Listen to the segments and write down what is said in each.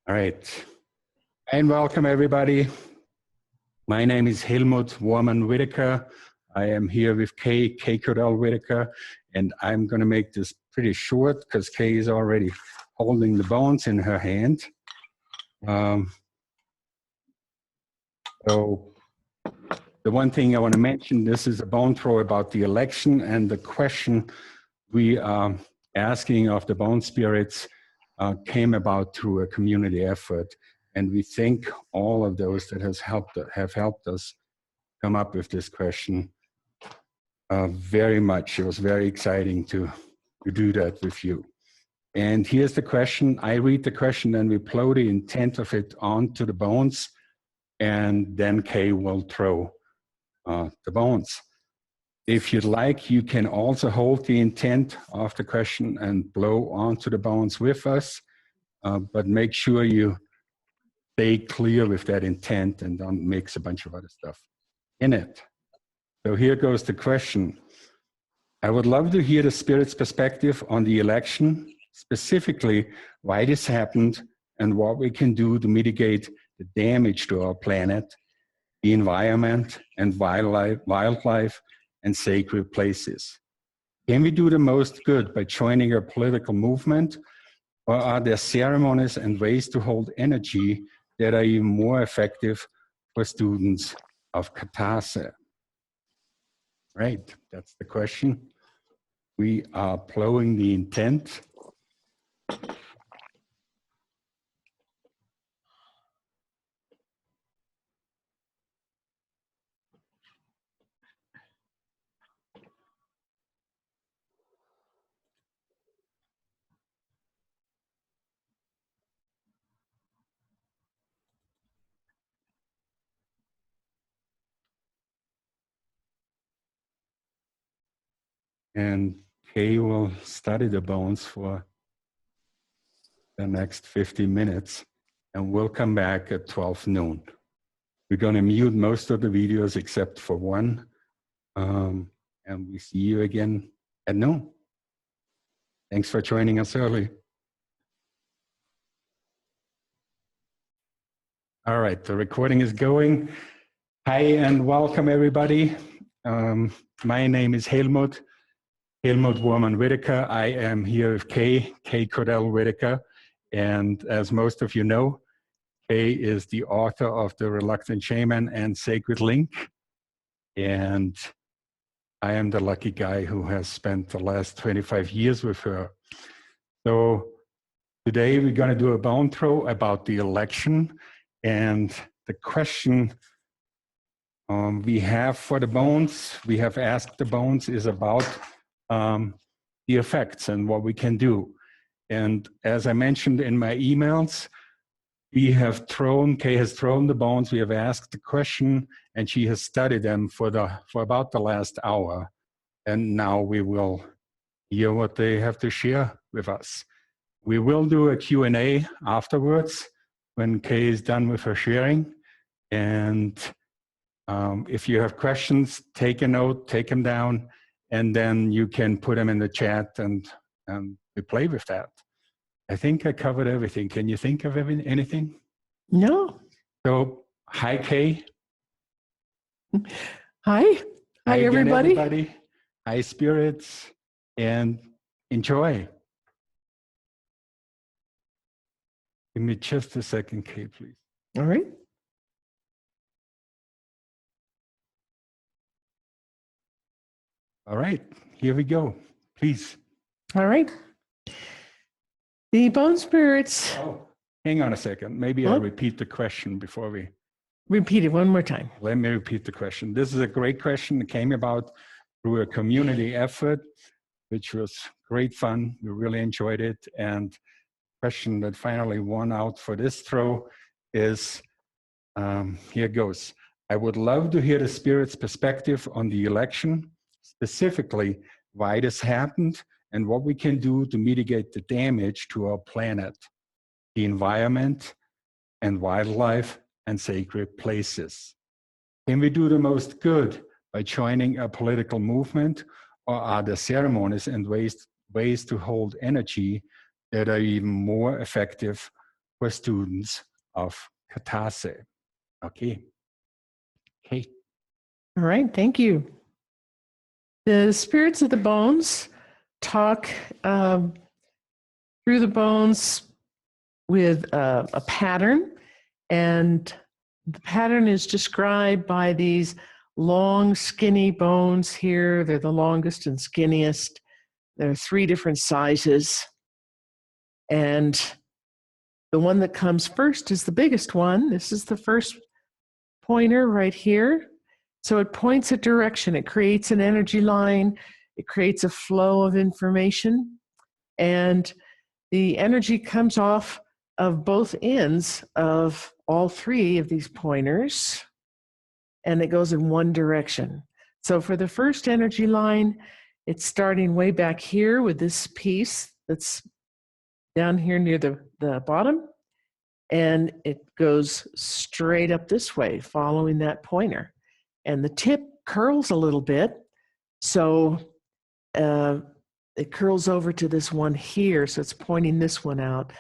All right. And welcome, everybody. My name is Helmut Worman-Whitaker. I am here with Kay Cordell-Whitaker, and I'm going to make this pretty short because Kay is already holding the bones in her hand. So the one thing I want to mention, this is a bone throw about the election, and the question we are asking of the bone spirits came about through a community effort. And we thank all of those that have helped us come up with this question very much. It was very exciting to do that with you. And here's the question. I read the question and we plow the intent of it onto the bones, and then Kay will throw the bones. If you'd like, you can also hold the intent of the question and blow onto the bones with us, but make sure you stay clear with that intent and don't mix a bunch of other stuff in it. So here goes the question. I would love to hear the Spirit's perspective on the election, specifically why this happened and what we can do to mitigate the damage to our planet, the environment, and wildlife and sacred places. Can we do the most good by joining a political movement, or are there ceremonies and ways to hold energy that are even more effective for students of Katase? Right, that's the question. We are plowing the intent. And Kay will study the bones for the next 50 minutes, and we'll come back at 12 noon. We're going to mute most of the videos except for one, and we see you again at noon. Thanks for joining us early. All right, the recording is going. Hi and welcome, everybody. My name is Helmut Worman-Whitaker. I am here with Kay Cordell-Whitaker. And as most of you know, Kay is the author of The Reluctant Shaman and Sacred Link. And I am the lucky guy who has spent the last 25 years with her. So today we're going to do a bone throw about the election. And the question we have for the bones, we have asked the bones, is about the effects and what we can do. And as I mentioned in my emails, Kay has thrown the bones. We have asked the question, and she has studied them for about the last hour. And now we will hear what they have to share with us. We will do a Q&A afterwards when Kay is done with her sharing. And if you have questions, take a note, take them down, and then you can put them in the chat and we play with that. I think I covered everything. Can you think of anything? No. So, hi, Kay. Hi. Hi, everybody. Hi, spirits, and enjoy. Give me just a second, Kay, please. All right. All right, here we go. Please. All right. The bone spirits. Oh, hang on a second. Maybe I'll repeat the question before we... Repeat it one more time. Let me repeat the question. This is a great question that came about through a community effort, which was great fun. We really enjoyed it. And the question that finally won out for this throw is, here goes. I would love to hear the Spirit's perspective on the election, specifically why this happened and what we can do to mitigate the damage to our planet, the environment, and wildlife and sacred places. Can we do the most good by joining a political movement, or are there ceremonies and ways to hold energy that are even more effective for students of Katase. Okay. Okay. All right, thank you. The spirits of the bones talk through the bones with a pattern, and the pattern is described by these long, skinny bones here. They're the longest and skinniest. There are 3 different sizes, and the one that comes first is the biggest one. This is the first pointer right here. So it points a direction. It creates an energy line. It creates a flow of information. And the energy comes off of both ends of all 3 of these pointers, and it goes in one direction. So for the first energy line, it's starting way back here with this piece that's down here near the bottom, and it goes straight up this way, following that pointer. And the tip curls a little bit, so it curls over to this one here, so it's pointing this one out,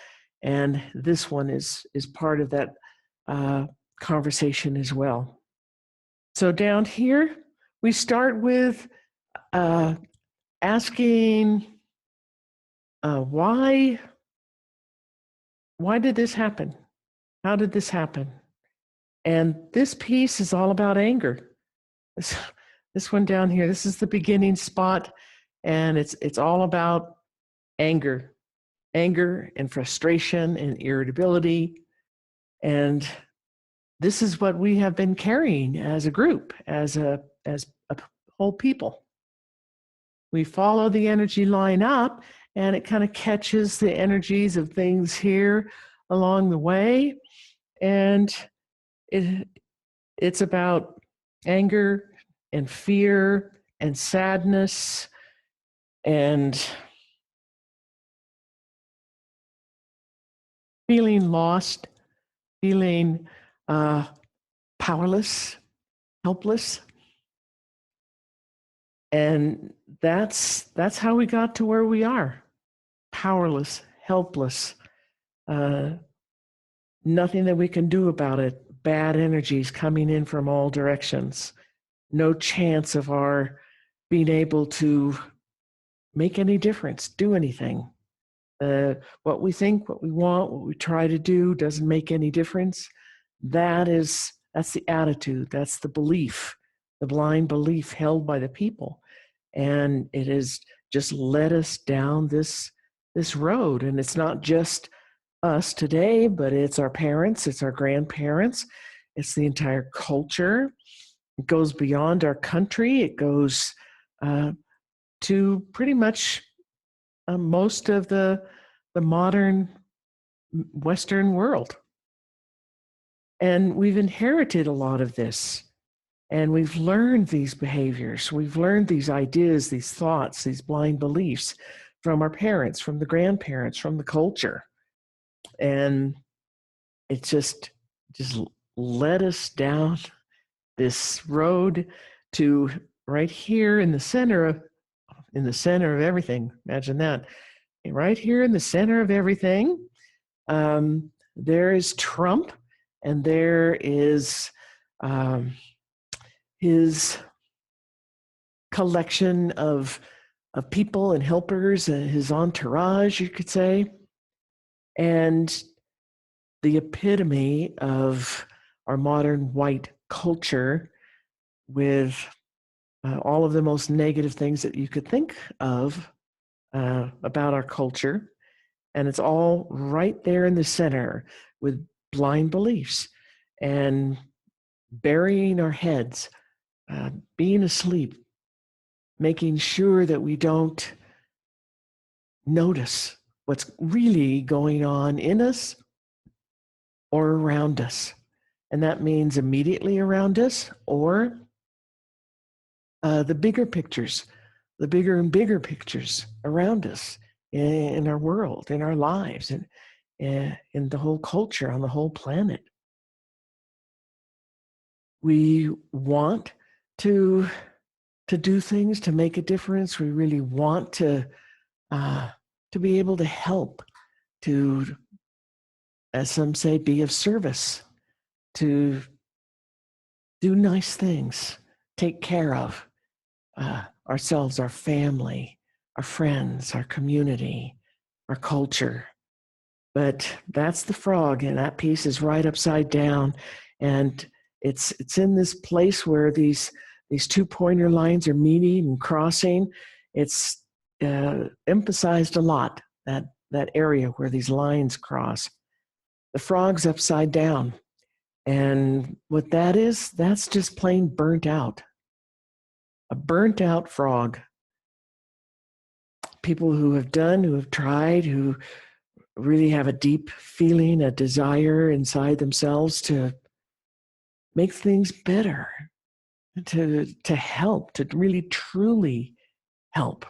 and this one is part of that conversation as well. So down here, we start with asking why did this happen? How did this happen? And this piece is all about anger. This one down here, this is the beginning spot, and it's all about anger and frustration and irritability. And this is what we have been carrying as a group, as a whole people. We follow the energy line up, and it kind of catches the energies of things here along the way. And it's about anger and fear and sadness and feeling lost, feeling powerless, helpless. And that's how we got to where we are. Powerless, helpless, nothing that we can do about it. Bad energies coming in from all directions. No chance of our being able to make any difference, do anything. What we think, what we want, what we try to do doesn't make any difference. That's the attitude, that's the belief, the blind belief held by the people. And it has just led us down this road. And it's not just us today, but it's our parents, it's our grandparents, it's the entire culture. It goes beyond our country. It goes to pretty much most of the modern Western world. And we've inherited a lot of this. And we've learned these behaviors. We've learned these ideas, these thoughts, these blind beliefs from our parents, from the grandparents, from the culture. And it just led us down this road to right here in the center of everything. Imagine that. Right here in the center of everything, there is Trump, and there is his collection of people and helpers, his entourage, you could say, and the epitome of our modern white culture with all of the most negative things that you could think of about our culture. And it's all right there in the center with blind beliefs and burying our heads, being asleep, making sure that we don't notice what's really going on in us or around us. And that means immediately around us or the bigger pictures, the bigger and bigger pictures around us in our world, in our lives, and in the whole culture, on the whole planet. We want to do things to make a difference. We really want to be able to help, to as some say, be of service, to do nice things, take care of ourselves, our family, our friends, our community, our culture. But that's the frog, and that piece is right upside down. And it's in this place where these two pointer lines are meeting and crossing. It's emphasized a lot, that area where these lines cross. The frog's upside down. And what that is, that's just plain burnt out. A burnt out frog. People who have tried, who really have a deep feeling, a desire inside themselves to make things better, to help, to really truly help.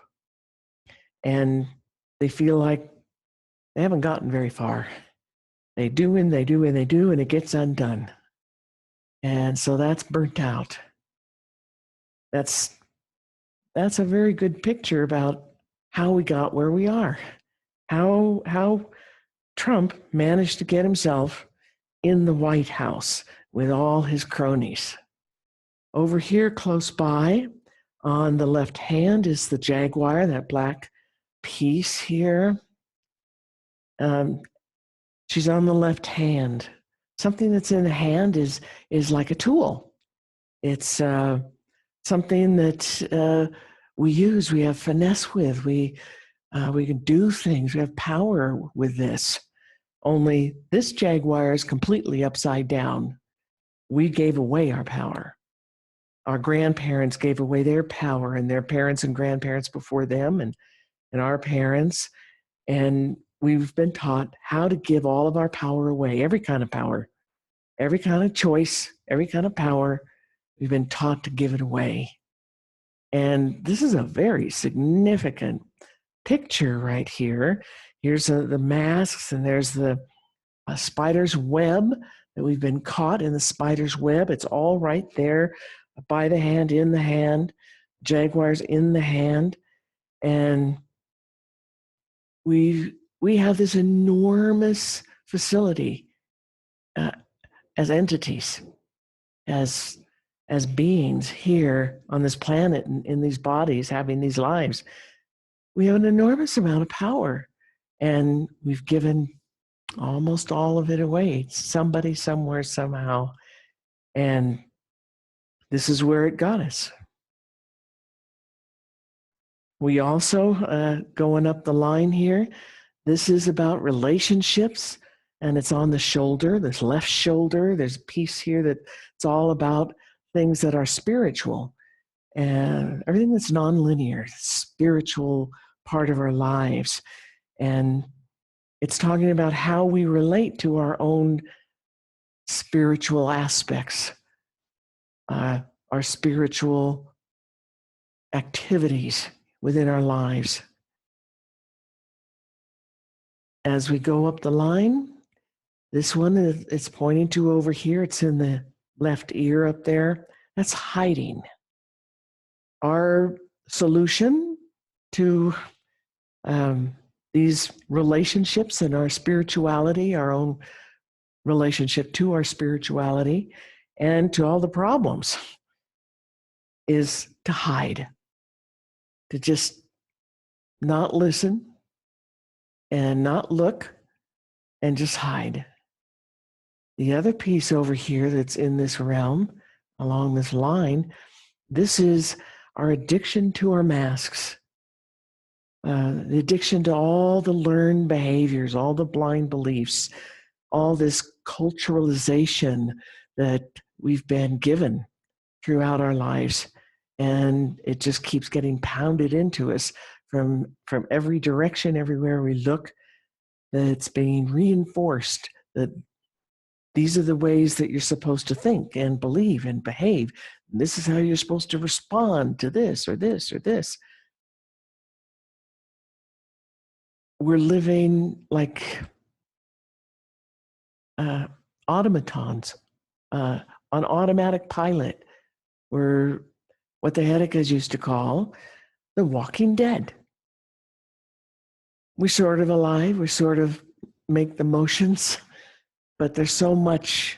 And they feel like they haven't gotten very far. They do and they do and they do, and it gets undone. And so that's burnt out. That's a very good picture about how we got where we are. How Trump managed to get himself in the White House with all his cronies. Over here close by, on the left hand, is the jaguar, that black piece here. She's on the left hand. Something that's in the hand is like a tool. It's something that we use, we have finesse with, we can do things, we have power with this. Only this jaguar is completely upside down. We gave away our power. Our grandparents gave away their power, and their parents and grandparents before them, and our parents. And we've been taught how to give all of our power away, every kind of power, every kind of choice, every kind of power. We've been taught to give it away. And this is a very significant picture right here. Here's the masks, and there's the spider's web that we've been caught in the spider's web. It's all right there by the hand, in the hand, jaguars in the hand. And we have this enormous facility as entities, as beings here on this planet, in these bodies, having these lives. We have an enormous amount of power, and we've given almost all of it away. Somebody, somewhere, somehow. And this is where it got us. We also, going up the line here, this is about relationships, and it's on the shoulder, this left shoulder. There's a piece here that it's all about things that are spiritual, and everything that's nonlinear, spiritual part of our lives. And it's talking about how we relate to our own spiritual aspects, our spiritual activities within our lives. As we go up the line, this one it's pointing to over here. It's in the left ear up there. That's hiding. Our solution to these relationships and our spirituality, our own relationship to our spirituality and to all the problems, is to hide, to just not listen and not look and just hide. The other piece over here that's in this realm, along this line, this is our addiction to our masks. The addiction to all the learned behaviors, all the blind beliefs, all this culturalization that we've been given throughout our lives. And it just keeps getting pounded into us from every direction, everywhere we look, that it's being reinforced that these are the ways that you're supposed to think and believe and behave. And this is how you're supposed to respond to this or this or this. We're living like automatons on automatic pilot. We're what the Hedicas used to call the walking dead. We're sort of alive. We sort of make the motions. but there's so much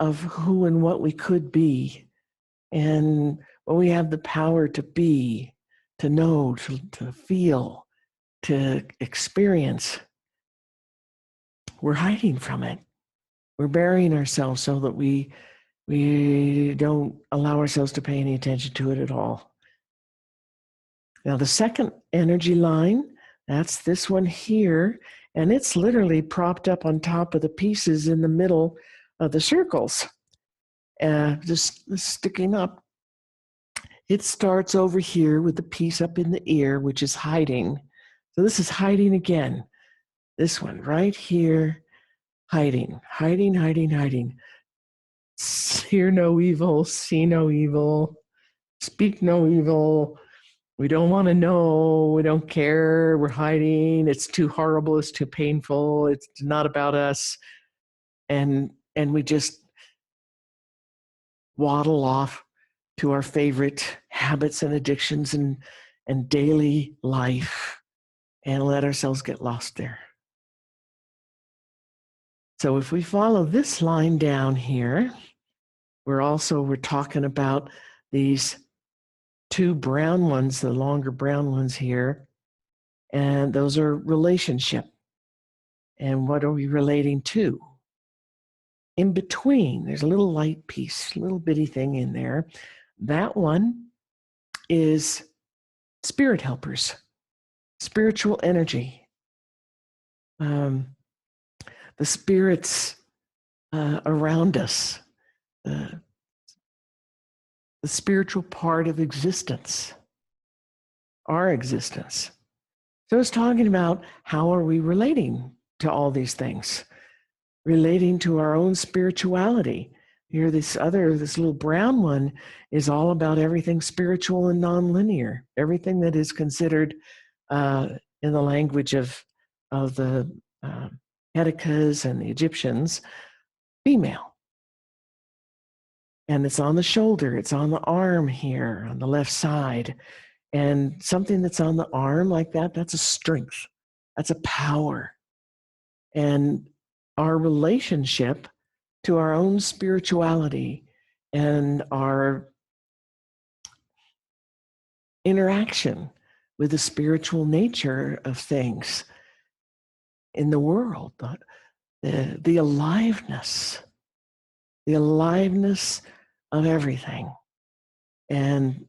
of who and what we could be. And when we have the power to be, to know, to feel, to experience, we're hiding from it. We're burying ourselves so that we don't allow ourselves to pay any attention to it at all. Now, the second energy line, that's this one here, and it's literally propped up on top of the pieces in the middle of the circles, just sticking up. It starts over here with the piece up in the ear, which is hiding. So this is hiding again. This one right here, hiding, hiding, hiding, hiding. Hear no evil, see no evil, speak no evil. We don't want to know. We don't care. We're hiding. It's too horrible. It's too painful. It's not about us. And we just waddle off to our favorite habits and addictions and daily life and let ourselves get lost there. So if we follow this line down here, we're talking about these two brown ones, the longer brown ones here, and those are relationship. And what are we relating to? In between, there's a little light piece, little bitty thing in there. That one is spirit helpers, spiritual energy. The spirits around us, the spiritual part of existence, our existence. So it's talking about how are we relating to all these things, relating to our own spirituality. Here, this little brown one is all about everything spiritual and nonlinear, everything that is considered in the language of the Hedekas and the Egyptians, female. And it's on the shoulder, it's on the arm here, on the left side. And something that's on the arm like that, that's a strength, that's a power. And our relationship to our own spirituality and our interaction with the spiritual nature of things in the world, the aliveness of everything, and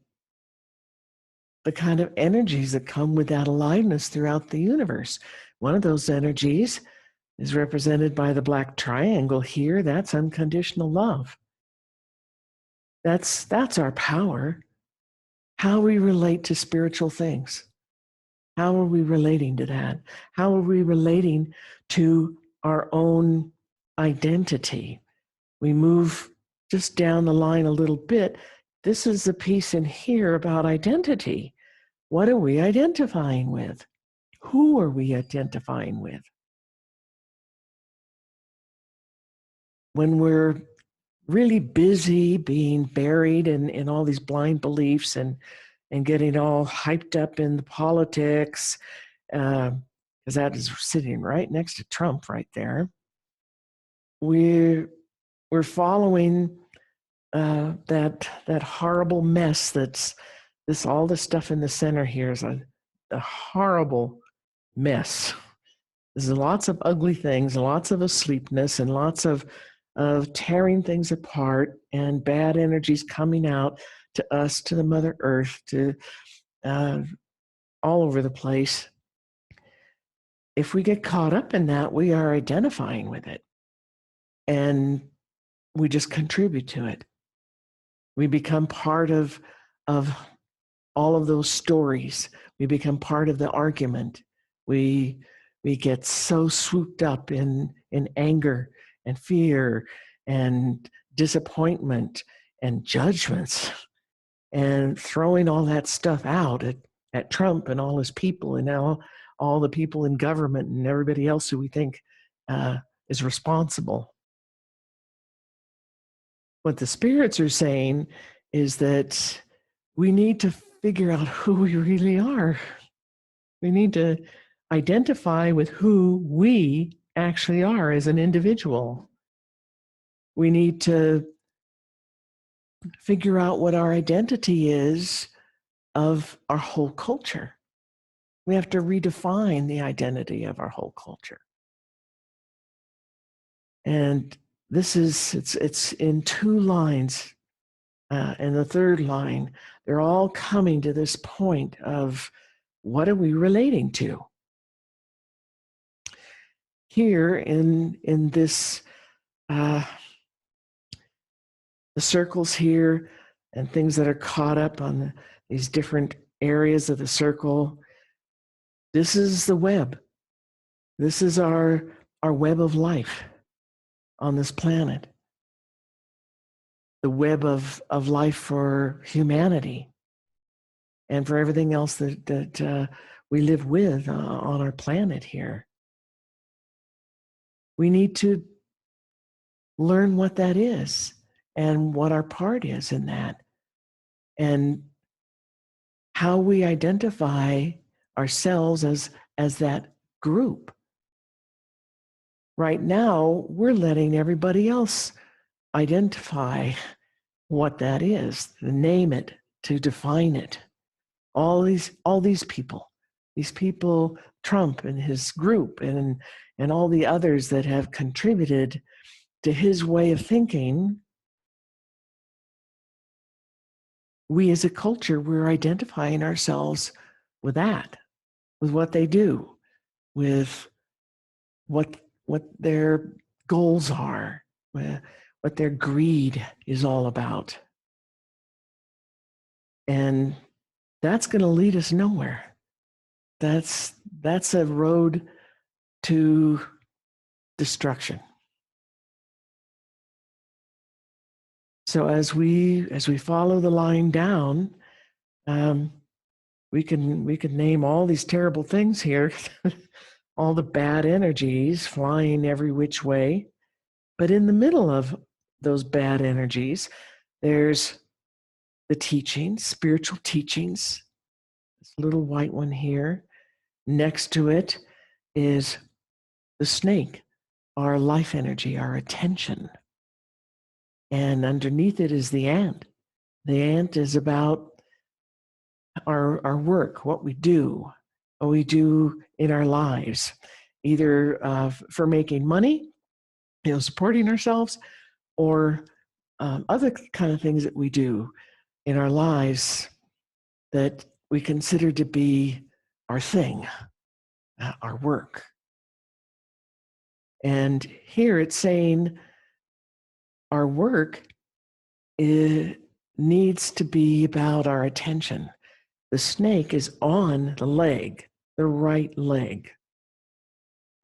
the kind of energies that come with that aliveness throughout the universe. One of those energies is represented by the black triangle here. That's unconditional love. That's our power. How we relate to spiritual things. How are we relating to that? How are we relating to our own identity? We move just down the line a little bit. This is the piece in here about identity. What are we identifying with? Who are we identifying with? When we're really busy being buried in all these blind beliefs and getting all hyped up in the politics, because that is sitting right next to Trump right there. We're following that horrible mess that's all the stuff in the center here is a horrible mess. There's lots of ugly things, lots of asleepness, and lots of tearing things apart, and bad energies coming out to us, to the Mother Earth, to all over the place. If we get caught up in that, we are identifying with it, and we just contribute to it. We become part of all of those stories. We become part of the argument. We get so swooped up in anger and fear and disappointment and judgments, and throwing all that stuff out at Trump and all his people, and now all the people in government and everybody else who we think is responsible. What the spirits are saying is that we need to figure out who we really are. We need to identify with who we actually are as an individual. We need to figure out what our identity is of our whole culture. We have to redefine the identity of our whole culture. And this is, it's in two lines. And the third line, they're all coming to this point of what are we relating to? Here in this, the circles here and things that are caught up on these different areas of the circle, this is the web. This is our web of life on this planet. The web of life for humanity and for everything else that we live with on our planet here. We need to learn what that is and what our part is in that, and how we identify ourselves as that group. Right now, we're letting everybody else identify what that is, to name it, to define it. All these people, Trump and his group, and all the others that have contributed to his way of thinking. We as a culture, we're identifying ourselves with that, with what they do, with what their goals are, what their greed is all about. And that's going to lead us nowhere. That's a road to destruction. So as we follow the line down, we can name all these terrible things here, all the bad energies flying every which way. But in the middle of those bad energies, there's the teachings, spiritual teachings. This little white one here. Next to it is the snake, our life energy, our attention. And underneath it is the ant. The ant is about our work, what we do in our lives, either for making money, supporting ourselves, or other kind of things that we do in our lives that we consider to be our thing, our work. And here it's saying our work needs to be about our attention. The snake is on the leg, the right leg.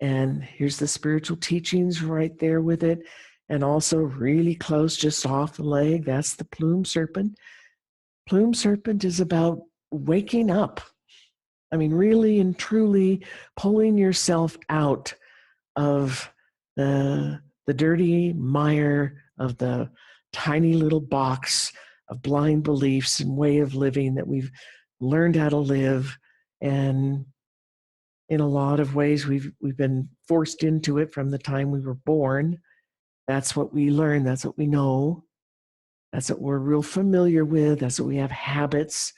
And here's the spiritual teachings right there with it. And also really close, just off the leg, that's the plume serpent. Plume serpent is about waking up. I mean, really and truly pulling yourself out of the dirty mire of the tiny little box of blind beliefs and way of living that we've learned how to live. And in a lot of ways, we've been forced into it from the time we were born. That's what we learn. That's what we know. That's what we're real familiar with. That's what we have habits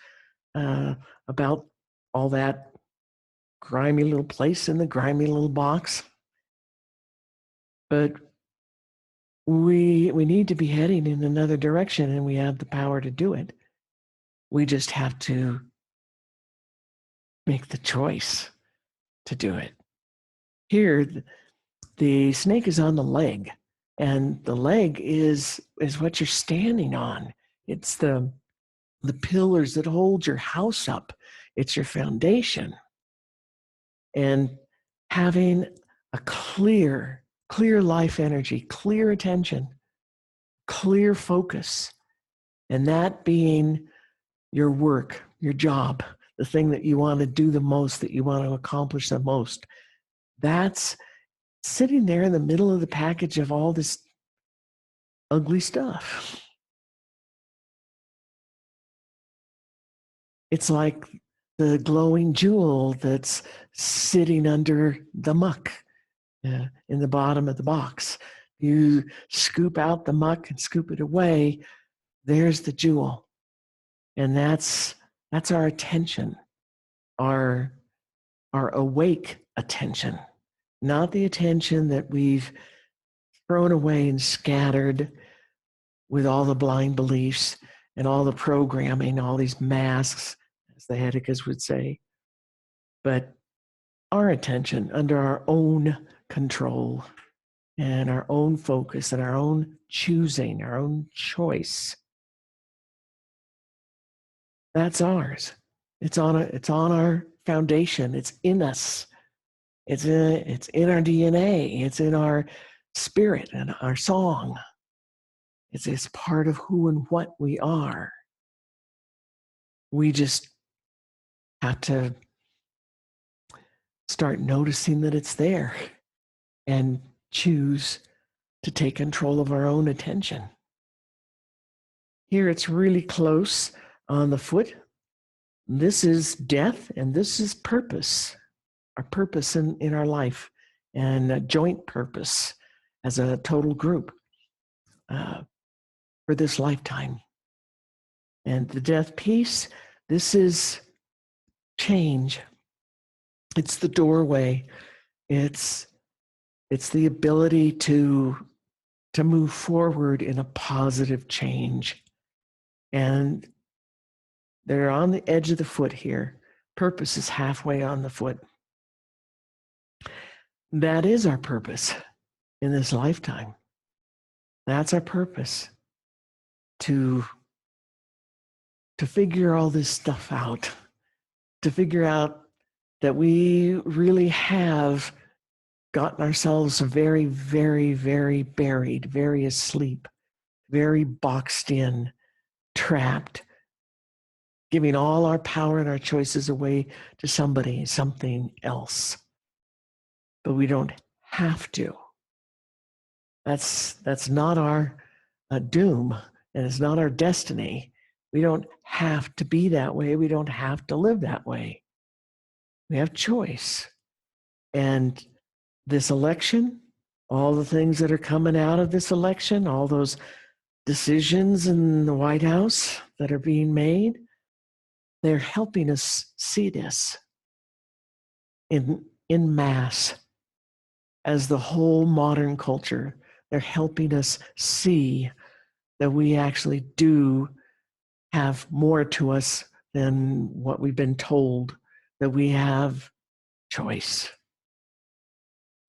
about, all that grimy little place in the grimy little box. But we need to be heading in another direction, and we have the power to do it. We just have to make the choice to do it. Here, the snake is on the leg, and the leg is what you're standing on. It's the pillars that hold your house up. It's your foundation. And having a clear life energy, clear attention, clear focus, and that being your work, your job, the thing that you want to do the most, that you want to accomplish the most. That's sitting there in the middle of the package of all this ugly stuff. It's like the glowing jewel that's sitting under the muck in the bottom of the box. You scoop out the muck and scoop it away, there's the jewel. And that's our attention, our awake attention, not the attention that we've thrown away and scattered with all the blind beliefs and all the programming, all these masks, as the Hedekas would say. But our attention under our own control and our own focus and our own choosing, our own choice. That's ours. It's on our foundation. It's in us. It's in our DNA. It's in our spirit and our song. It's part of who and what we are. We just have to start noticing that it's there and choose to take control of our own attention. Here it's really close on the foot. This is death and this is purpose, our purpose in our life, and a joint purpose as a total group for this lifetime. And the death piece, this is change. It's the doorway. It's the ability to move forward in a positive change. And they're on the edge of the foot here. Purpose is halfway on the foot. That is our purpose in this lifetime. That's our purpose, to figure all this stuff out, to figure out that we really have gotten ourselves very, very, very buried, very asleep, very boxed in, trapped, giving all our power and our choices away to somebody, something else. But we don't have to. That's not our doom, and it's not our destiny. We don't have to be that way. We don't have to live that way. We have choice. And this election, all the things that are coming out of this election, all those decisions in the White House that are being made, they're helping us see this in mass as the whole modern culture. They're helping us see that we actually do have more to us than what we've been told, that we have choice.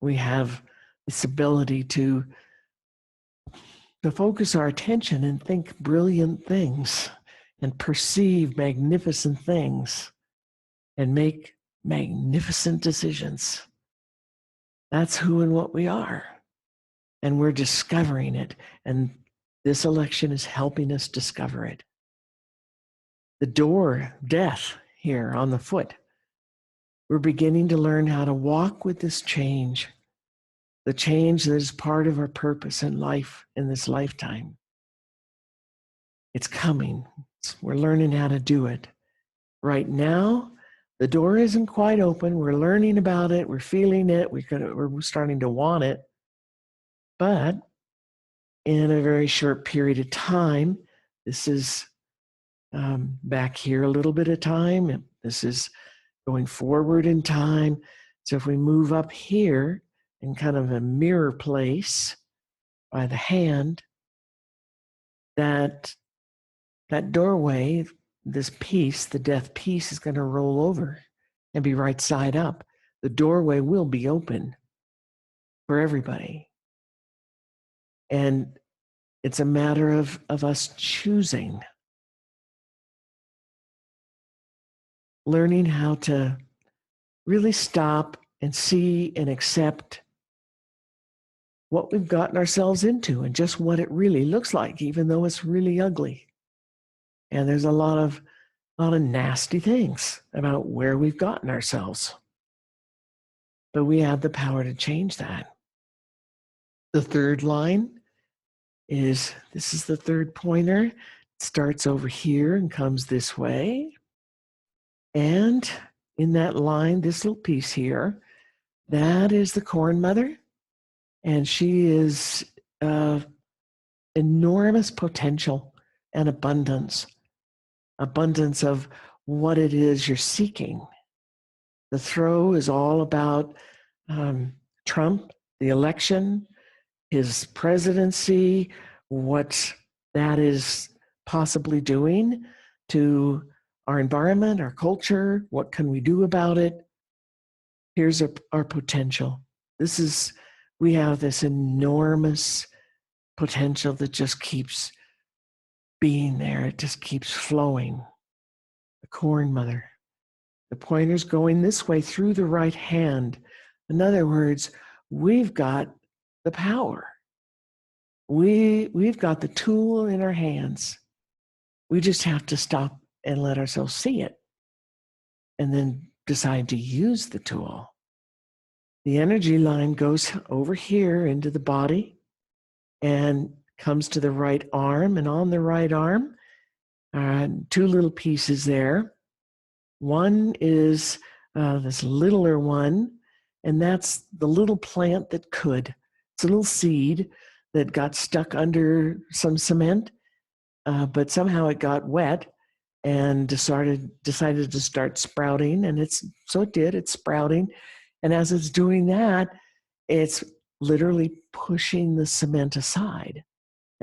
We have this ability to focus our attention and think brilliant things and perceive magnificent things and make magnificent decisions. That's who and what we are. And we're discovering it. And this election is helping us discover it. The door, death, here on the foot. We're beginning to learn how to walk with this change, the change that is part of our purpose in life in this lifetime. It's coming. We're learning how to do it. Right now, the door isn't quite open. We're learning about it. We're feeling it. We're starting to want it. But in a very short period of time, this is back here a little bit of time. This is going forward in time. So if we move up here in kind of a mirror place by the hand, that doorway, this piece, the death piece, is going to roll over and be right side up. The doorway will be open for everybody. And it's a matter of us choosing, learning how to really stop and see and accept what we've gotten ourselves into and just what it really looks like, even though it's really ugly. And there's a lot of nasty things about where we've gotten ourselves. But we have the power to change that. The third line is, this is the third pointer. It starts over here and comes this way. And in that line, this little piece here, that is the Corn Mother. And she is enormous potential and abundance of what it is you're seeking. The throw is all about Trump, the election, his presidency, what that is possibly doing to our environment, our culture. What can we do about it? Here's our potential. We have this enormous potential that just keeps being there. It just keeps flowing. The corn mother. The pointer's going this way through the right hand. In other words, we've got the power. We've got the tool in our hands. We just have to stop and let ourselves see it and then decide to use the tool. The energy line goes over here into the body and comes to the right arm, and on the right arm, two little pieces there. One is this littler one, and that's the little plant that could. It's a little seed that got stuck under some cement, but somehow it got wet and decided to start sprouting, and it's sprouting. And as it's doing that, it's literally pushing the cement aside.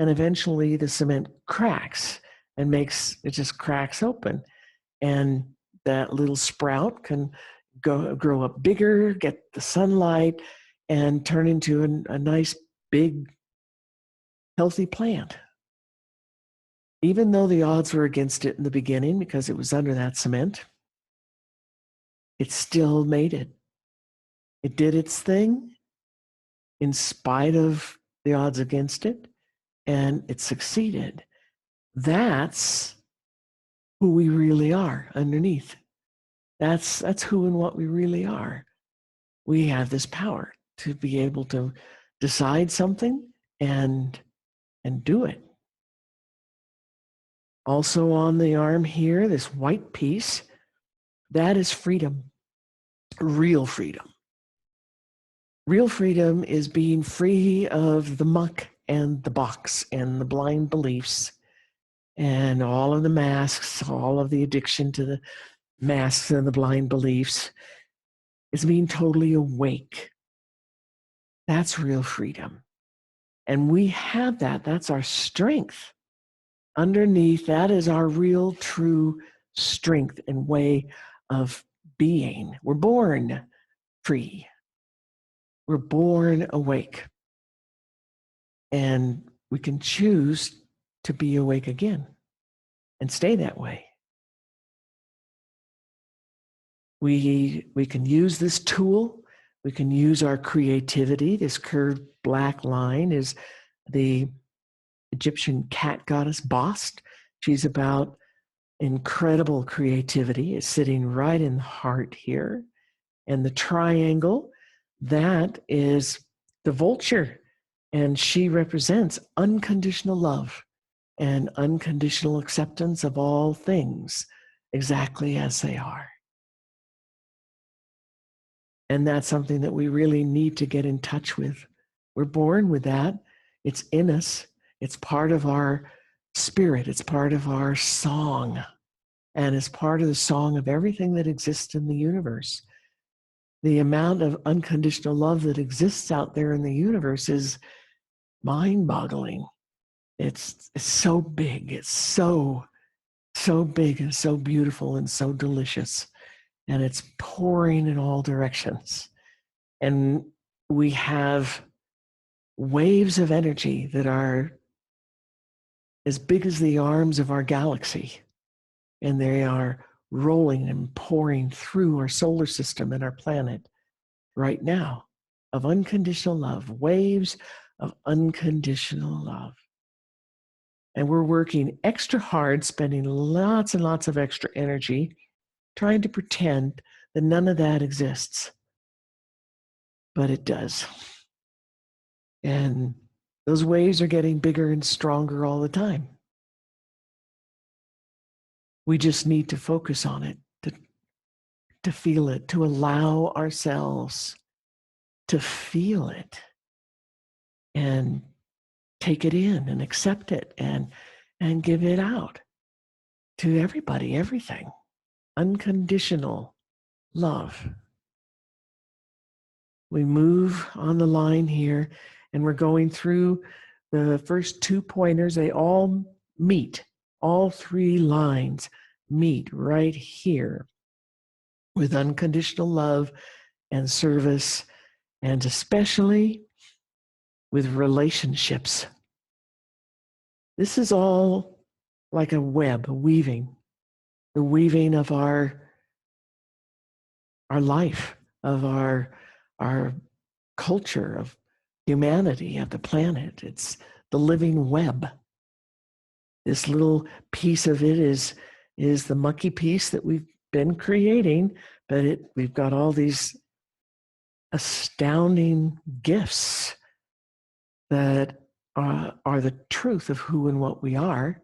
And eventually the cement cracks and it just cracks open. And that little sprout can grow up bigger, get the sunlight, and turn into a nice, big, healthy plant. Even though the odds were against it in the beginning because it was under that cement, it still made it. It did its thing in spite of the odds against it, and it succeeded. That's who we really are underneath. That's who and what we really are. We have this power to be able to decide something and do it. Also on the arm here, this white piece, that is freedom, real freedom. Real freedom is being free of the muck and the box and the blind beliefs and all of the masks, all of the addiction to the masks and the blind beliefs. Is being totally awake. That's real freedom. And we have that. That's our strength. Underneath, that is our real, true strength and way of being. We're born free. We're born awake. And we can choose to be awake again and stay that way. We can use this tool. We can use our creativity. This curved black line is the Egyptian cat goddess Bast. She's about incredible creativity. It's sitting right in the heart here. And the triangle, that is the vulture. And she represents unconditional love and unconditional acceptance of all things exactly as they are. And that's something that we really need to get in touch with. We're born with that. It's in us. It's part of our spirit. It's part of our song. And it's part of the song of everything that exists in the universe. The amount of unconditional love that exists out there in the universe is mind-boggling. It's so big. It's so big and so beautiful and so delicious. And it's pouring in all directions. And we have waves of energy that are as big as the arms of our galaxy. And they are rolling and pouring through our solar system and our planet right now of unconditional love, waves of unconditional love. And we're working extra hard, spending lots and lots of extra energy trying to pretend that none of that exists. But it does. And those waves are getting bigger and stronger all the time. We just need to focus on it, to feel it, to allow ourselves to feel it and take it in and accept it and give it out to everybody, everything. Unconditional love. We move on the line here, and we're going through the first 2 pointers. They all meet. All 3 lines meet right here with unconditional love and service, and especially with relationships. This is all like a web, a weaving, the weaving of our life, of our culture, of humanity, of the planet. It's the living web. This little piece of it is the monkey piece that we've been creating, but we've got all these astounding gifts that are the truth of who and what we are,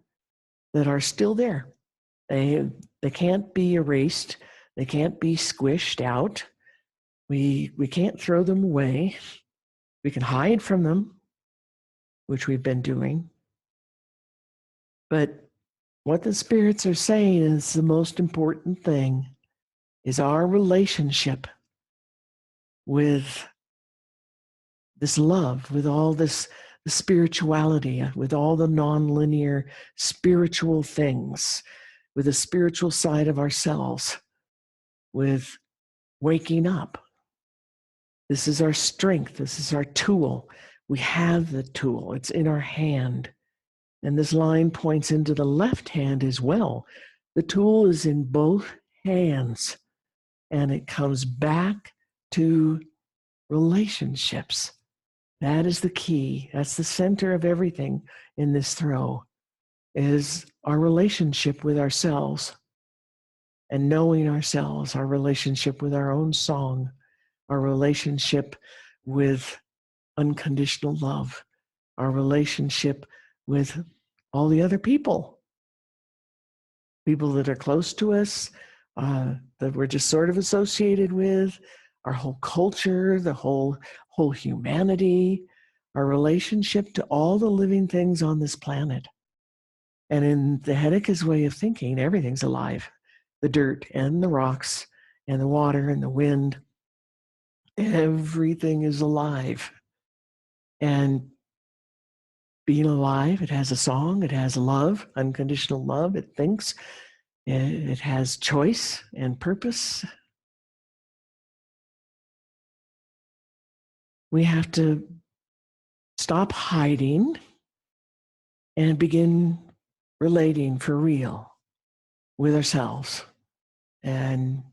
that are still there. They can't be erased. They can't be squished out. We can't throw them away. We can hide from them, which we've been doing. But what the spirits are saying is the most important thing is our relationship with this love, with all this the spirituality, with all the nonlinear spiritual things, with the spiritual side of ourselves, with waking up. This is our strength. This is our tool. We have the tool. It's in our hand. And this line points into the left hand as well. The tool is in both hands, and it comes back to relationships. That is the key. That's the center of everything in this throw, is our relationship with ourselves and knowing ourselves, our relationship with our own song, our relationship with unconditional love, our relationship with all the other people that are close to us, that we're just sort of associated with, our whole culture, the whole humanity, our relationship to all the living things on this planet. And in the Heidegger's way of thinking, everything's alive. The dirt and the rocks and the water and the wind, everything is alive. And being alive, it has a song, it has love, unconditional love, it thinks, it has choice and purpose. We have to stop hiding and begin relating for real with ourselves and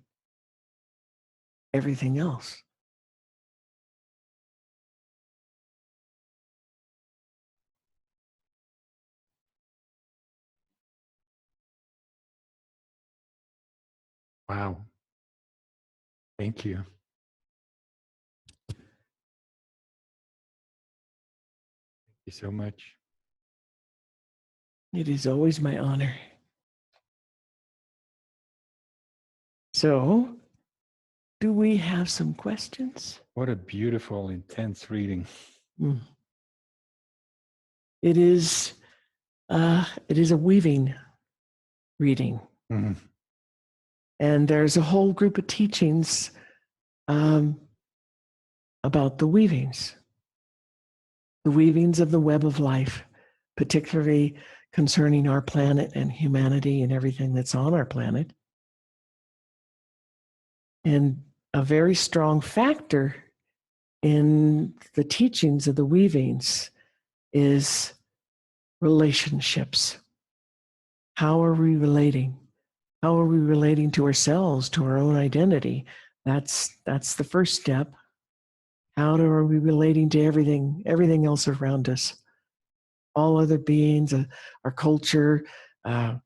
everything else. Wow. Thank you. Thank you so much. It is always my honor. So, do we have some questions? What a beautiful, intense reading. It is a weaving reading. Mm-hmm. And there's a whole group of teachings about the weavings of the web of life, particularly concerning our planet and humanity and everything that's on our planet. And a very strong factor in the teachings of the weavings is relationships. How are we relating? How are we relating to ourselves, to our own identity? That's the first step. How are we relating to everything else around us? All other beings, our culture, how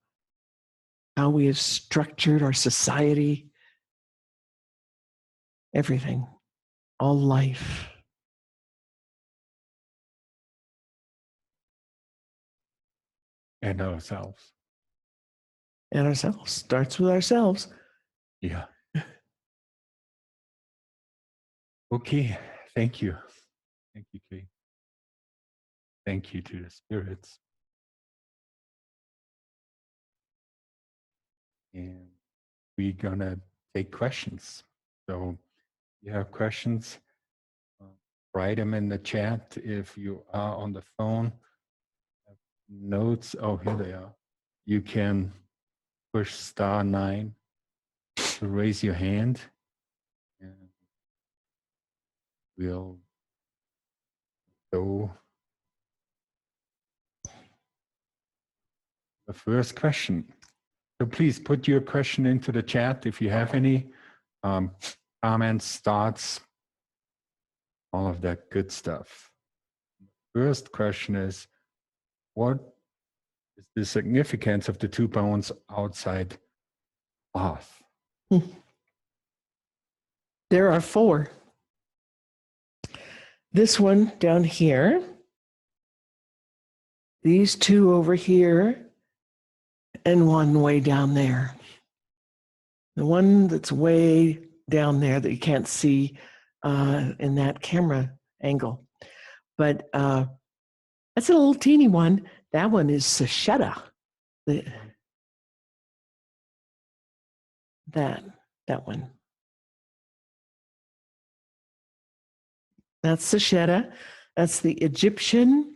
we have structured our society, everything, all life. And ourselves. And ourselves. Starts with ourselves. Yeah. Okay. Thank you. Thank you, Kay. Thank you to the spirits. And we're gonna take questions. So if you have questions, write them in the chat. If you are on the phone, notes, oh, here they are. You can push *9 to raise your hand. And we'll go. The first question. So please put your question into the chat if you have any comments, thoughts, all of that good stuff. First question is, what is the significance of the two bones outside off? There are 4. This one down here, these 2 over here, and one way down there. The one that's way down there that you can't see in that camera angle. But that's a little teeny one. That one is Sasheta. That one. That's Sasheta. That's the Egyptian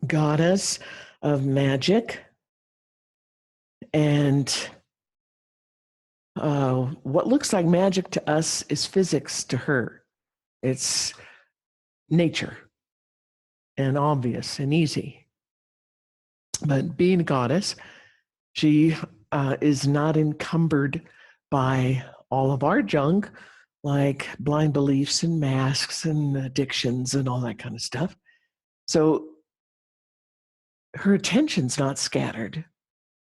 goddess of magic. And what looks like magic to us is physics to her. It's nature and obvious and easy. But being a goddess, she is not encumbered by all of our junk, like blind beliefs and masks and addictions and all that kind of stuff. So her attention's not scattered,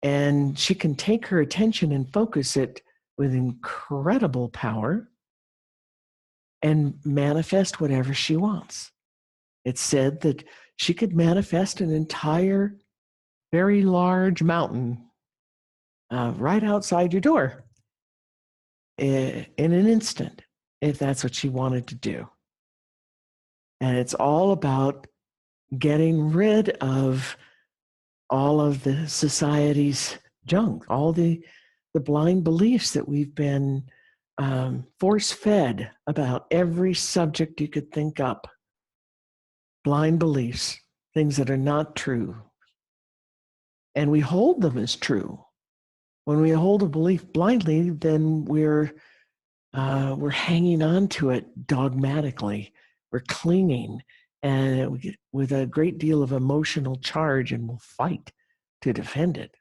and she can take her attention and focus it with incredible power and manifest whatever she wants. It's said that she could manifest an entire, very large mountain right outside your door in an instant, if that's what she wanted to do. And it's all about getting rid of all of the society's junk, all the blind beliefs that we've been force-fed about every subject you could think up. Blind beliefs, things that are not true. And we hold them as true. When we hold a belief blindly, then we're hanging on to it dogmatically. We're clinging, and with a great deal of emotional charge, and we'll fight to defend it.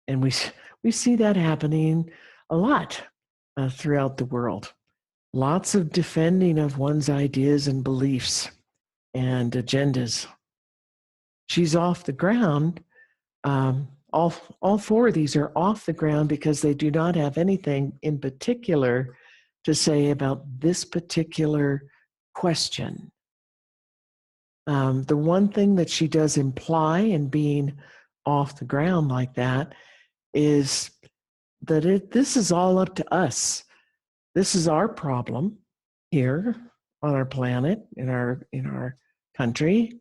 And we see that happening a lot throughout the world. Lots of defending of one's ideas and beliefs and agendas. She's off the ground. All 4 of these are off the ground because they do not have anything in particular to say about this particular question. The one thing that she does imply in being off the ground like that is that this is all up to us. This is our problem here on our planet, in our country,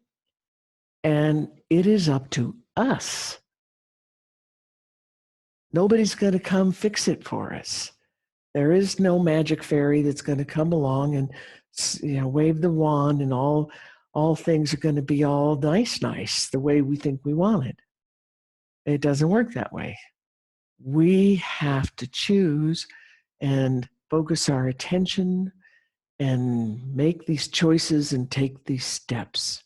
and it is up to us. Nobody's going to come fix it for us. There is no magic fairy that's going to come along and wave the wand, and all things are going to be all nice the way we think we want it. It doesn't work that way. We have to choose and focus our attention and make these choices and take these steps.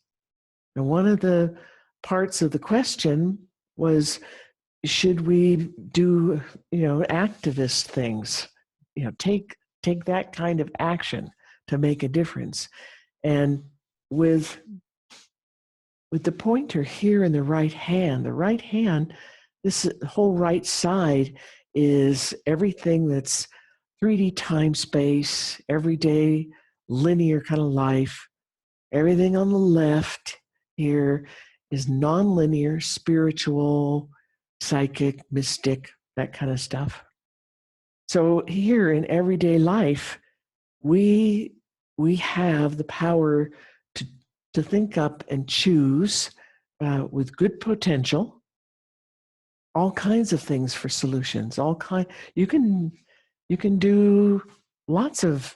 And one of the parts of the question was, should we do, activist things, take that kind of action to make a difference? And with the pointer here in the right hand, this whole right side is everything that's 3D time space, everyday linear kind of life. Everything on the left here is nonlinear, spiritual, psychic, mystic, that kind of stuff. So here in everyday life, we have the power to think up and choose with good potential all kinds of things for solutions. You can do lots of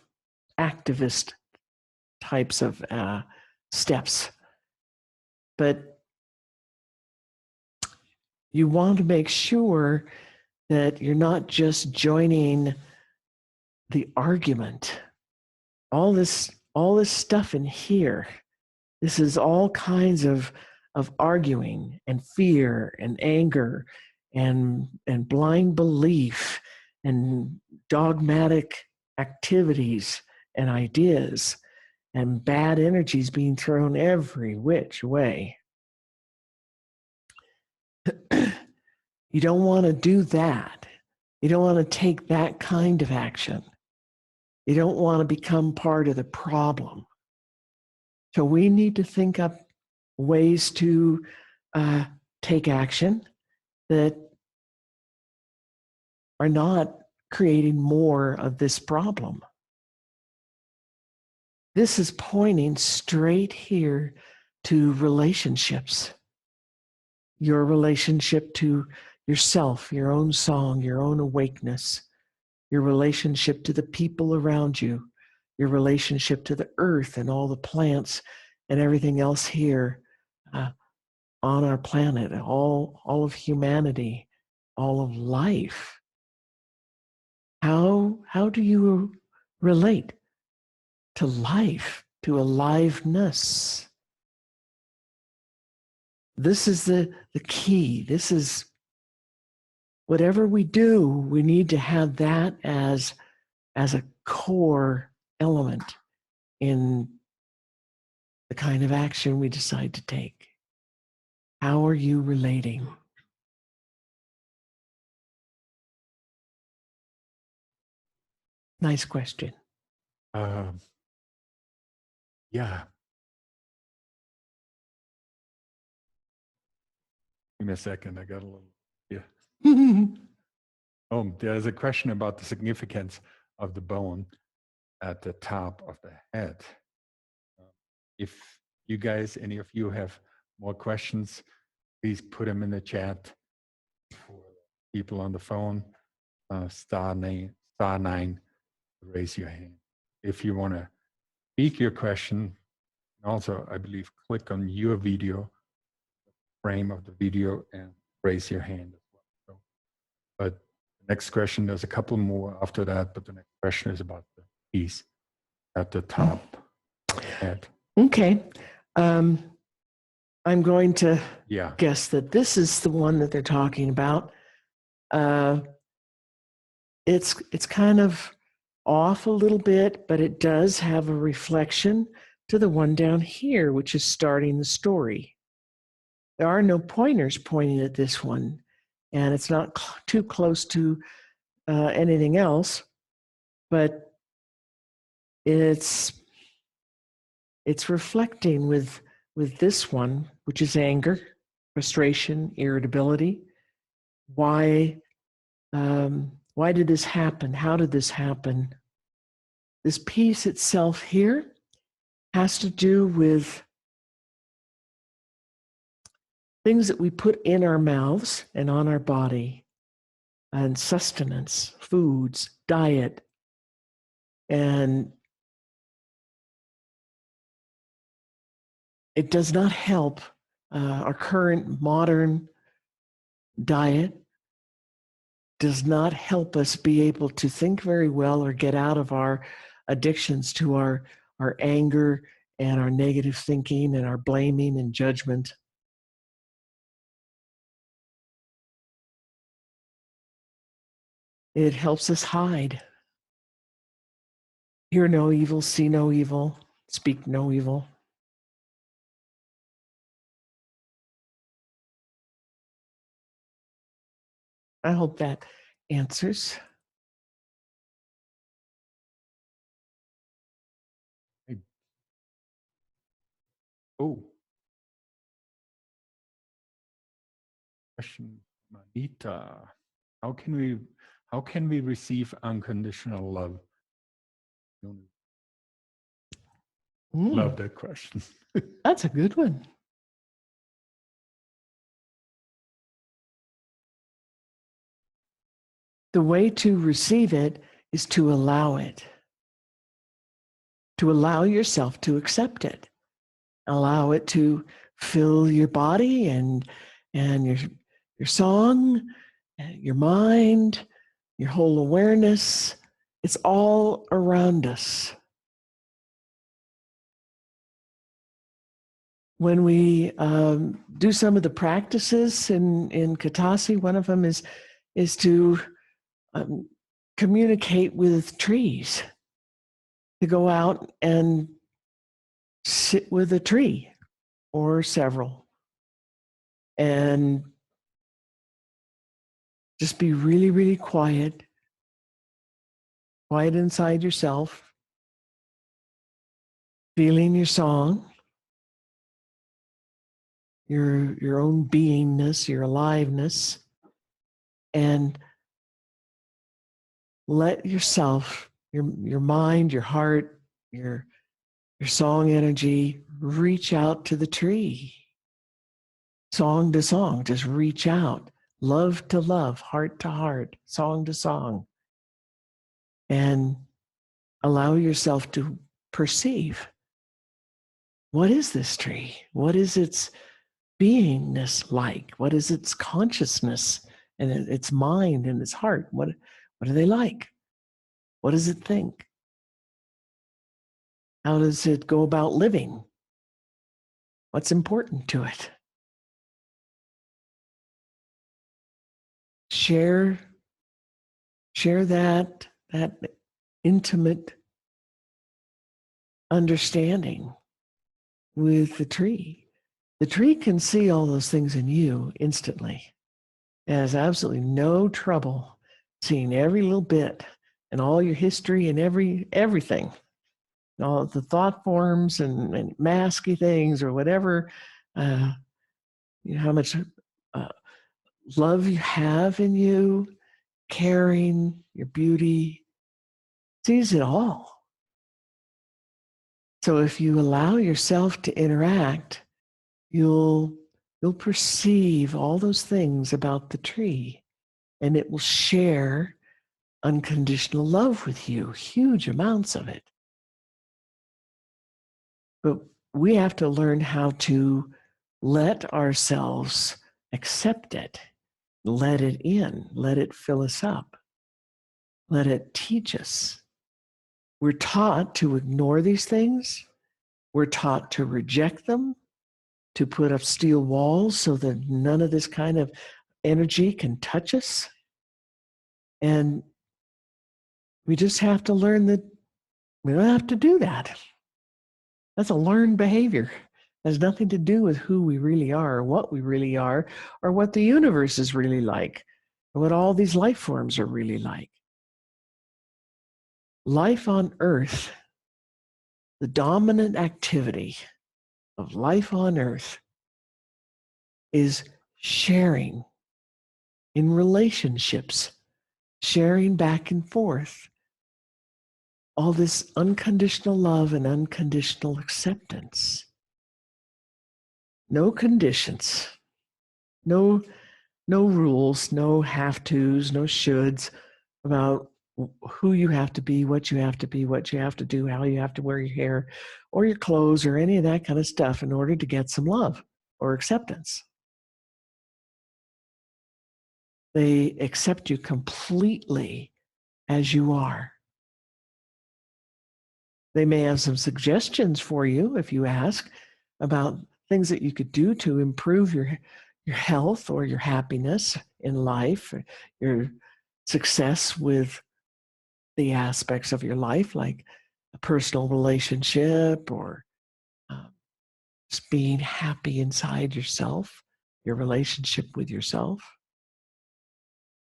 activist types of steps, but you want to make sure that you're not just joining the argument. All this stuff in here, this is all kinds of arguing and fear and anger and blind belief and dogmatic activities and ideas and bad energies being thrown every which way. You don't want to do that. You don't want to take that kind of action. You don't want to become part of the problem. So we need to think up ways to take action that are not creating more of this problem. This is pointing straight here to relationships. Your relationship to yourself, your own song, your own awakeness, your relationship to the people around you, your relationship to the earth and all the plants and everything else here on our planet, all of humanity, all of life. How do you relate to life, to aliveness? This is the key. This is whatever we do, we need to have that as a core element in the kind of action we decide to take. How are you relating? Nice question. Yeah. Give me a second. I got a little. Yeah. Oh, there's a question about the significance of the bone at the top of the head. If you guys, any of you have more questions, please put them in the chat. For people on the phone, *9, raise your hand. If you want to speak your question, also, I believe, click on your video, frame of the video, and raise your hand as well. So, but the next question, there's a couple more after that, but the next question is about the piece at the top head. Okay. I'm going to guess that this is the one that they're talking about. It's kind of off a little bit, but it does have a reflection to the one down here, which is starting the story. There are no pointers pointing at this one, and it's not too close to anything else, but it's reflecting with this one, which is anger, frustration, irritability. Why did this happen? How did this happen? This piece itself here has to do with things that we put in our mouths and on our body, and sustenance, foods, diet, and it does not help our current modern diet does not help us be able to think very well or get out of our addictions to our anger and our negative thinking and our blaming and judgment. It helps us hide. Hear no evil, see no evil, speak no evil. I hope that answers. Oh. Question, Manita. How can we receive unconditional love? Love that question. That's a good one. The way to receive it is to allow it, to allow yourself to accept it, allow it to fill your body and your song, your mind, your whole awareness. It's all around us. When we do some of the practices in Katasi, one of them is to communicate with trees, to go out and sit with a tree or several and just be really, really quiet inside yourself, feeling your song, your own beingness, your aliveness, and let yourself, your mind, your heart, your song energy reach out to the tree. Song to song, just reach out. Love to love, heart to heart, song to song. And allow yourself to perceive, what is this tree? What is its beingness like? What is its consciousness and its mind and its heart? What are they like? What does it think? How does it go about living? What's important to it? Share that intimate understanding with the tree. The tree can see all those things in you instantly. It has absolutely no trouble seeing every little bit and all your history and everything. All the thought forms and masky things or whatever, how much love you have in you, caring, your beauty, sees it all. So if you allow yourself to interact, you'll perceive all those things about the tree, and it will share unconditional love with you, huge amounts of it. But we have to learn how to let ourselves accept it, let it in, let it fill us up, let it teach us. We're taught to ignore these things. We're taught to reject them, to put up steel walls so that none of this kind of energy can touch us. And we just have to learn that we don't have to do that. That's a learned behavior. It has nothing to do with who we really are, or what we really are, or what the universe is really like, or what all these life forms are really like. Life on Earth, the dominant activity of life on Earth is sharing in relationships, sharing back and forth, all this unconditional love and unconditional acceptance. No conditions, no rules, no have-tos, no shoulds about who you have to be, what you have to be, what you have to do, how you have to wear your hair or your clothes or any of that kind of stuff in order to get some love or acceptance. They accept you completely as you are. They may have some suggestions for you if you ask about things that you could do to improve your health or your happiness in life, your success with the aspects of your life, like a personal relationship or just being happy inside yourself, your relationship with yourself.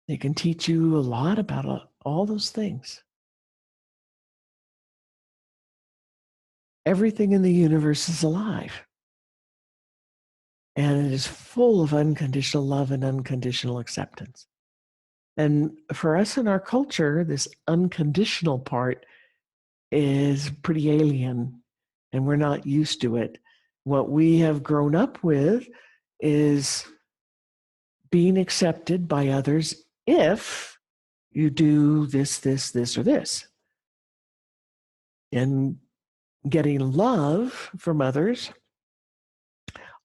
They can teach you a lot about all those things. Everything in the universe is alive. And it is full of unconditional love and unconditional acceptance. And for us in our culture, this unconditional part is pretty alien. and we're not used to it. What we have grown up with is being accepted by others if you do this, this, this, or this. And getting love from others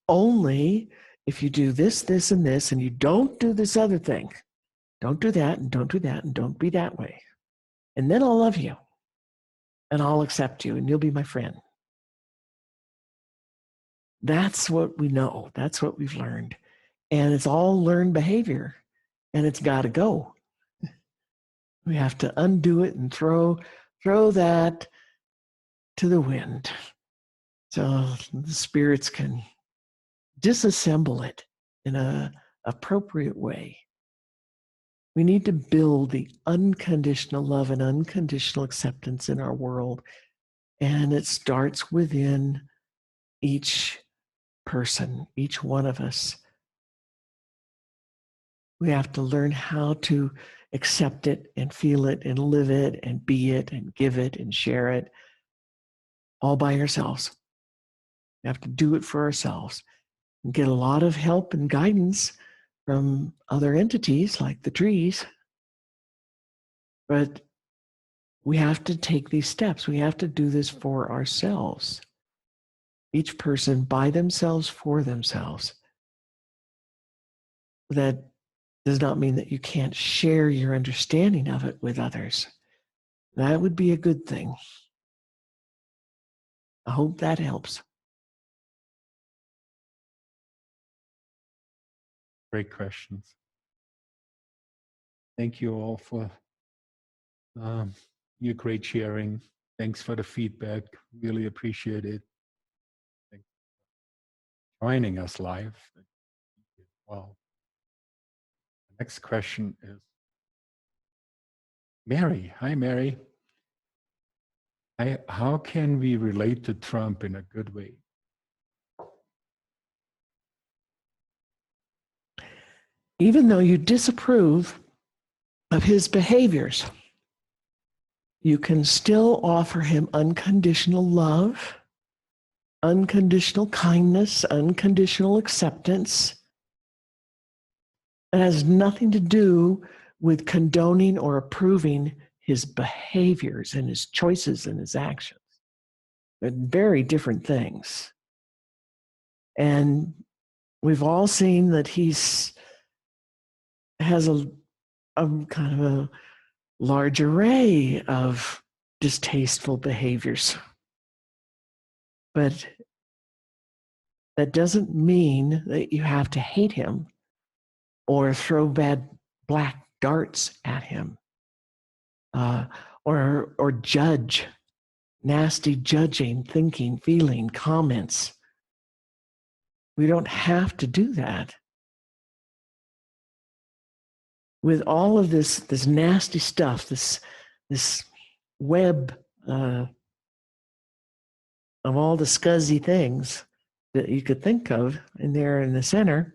only if you do this, this, and this, and you don't do this other thing. Don't do that, and don't do that, and don't be that way. And then I'll love you, and I'll accept you, and you'll be my friend. That's what we know. That's what we've learned. And it's all learned behavior, and it's got to go. We have to undo it and throw that to the wind so the spirits can disassemble it in an appropriate way. We need to build the unconditional love and unconditional acceptance in our world. And it starts within each person, each one of us. We have to learn how to accept it and feel it and live it and be it and give it and share it all by ourselves. We have to do it for ourselves and get a lot of help and guidance from other entities like the trees. But we have to take these steps. We have to do this for ourselves. Each person by themselves, for themselves. That does not mean that you can't share your understanding of it with others. That would be a good thing. I hope that helps. Great questions. Thank you all for your great sharing. Thanks for the feedback. Really appreciate it. Thanks for joining us live. Wow. The next question is Mary. Hi, Mary. How can we relate to Trump in a good way? Even though you disapprove of his behaviors, you can still offer him unconditional love, unconditional kindness, unconditional acceptance. It has nothing to do with condoning or approving his behaviors and his choices and his actions. They're very different things. And we've all seen that has a kind of a large array of distasteful behaviors. But that doesn't mean that you have to hate him or throw bad black darts at him or judge, nasty judging, thinking, feeling, comments. We don't have to do that. With all of this nasty stuff, this web of all the scuzzy things that you could think of in there in the center,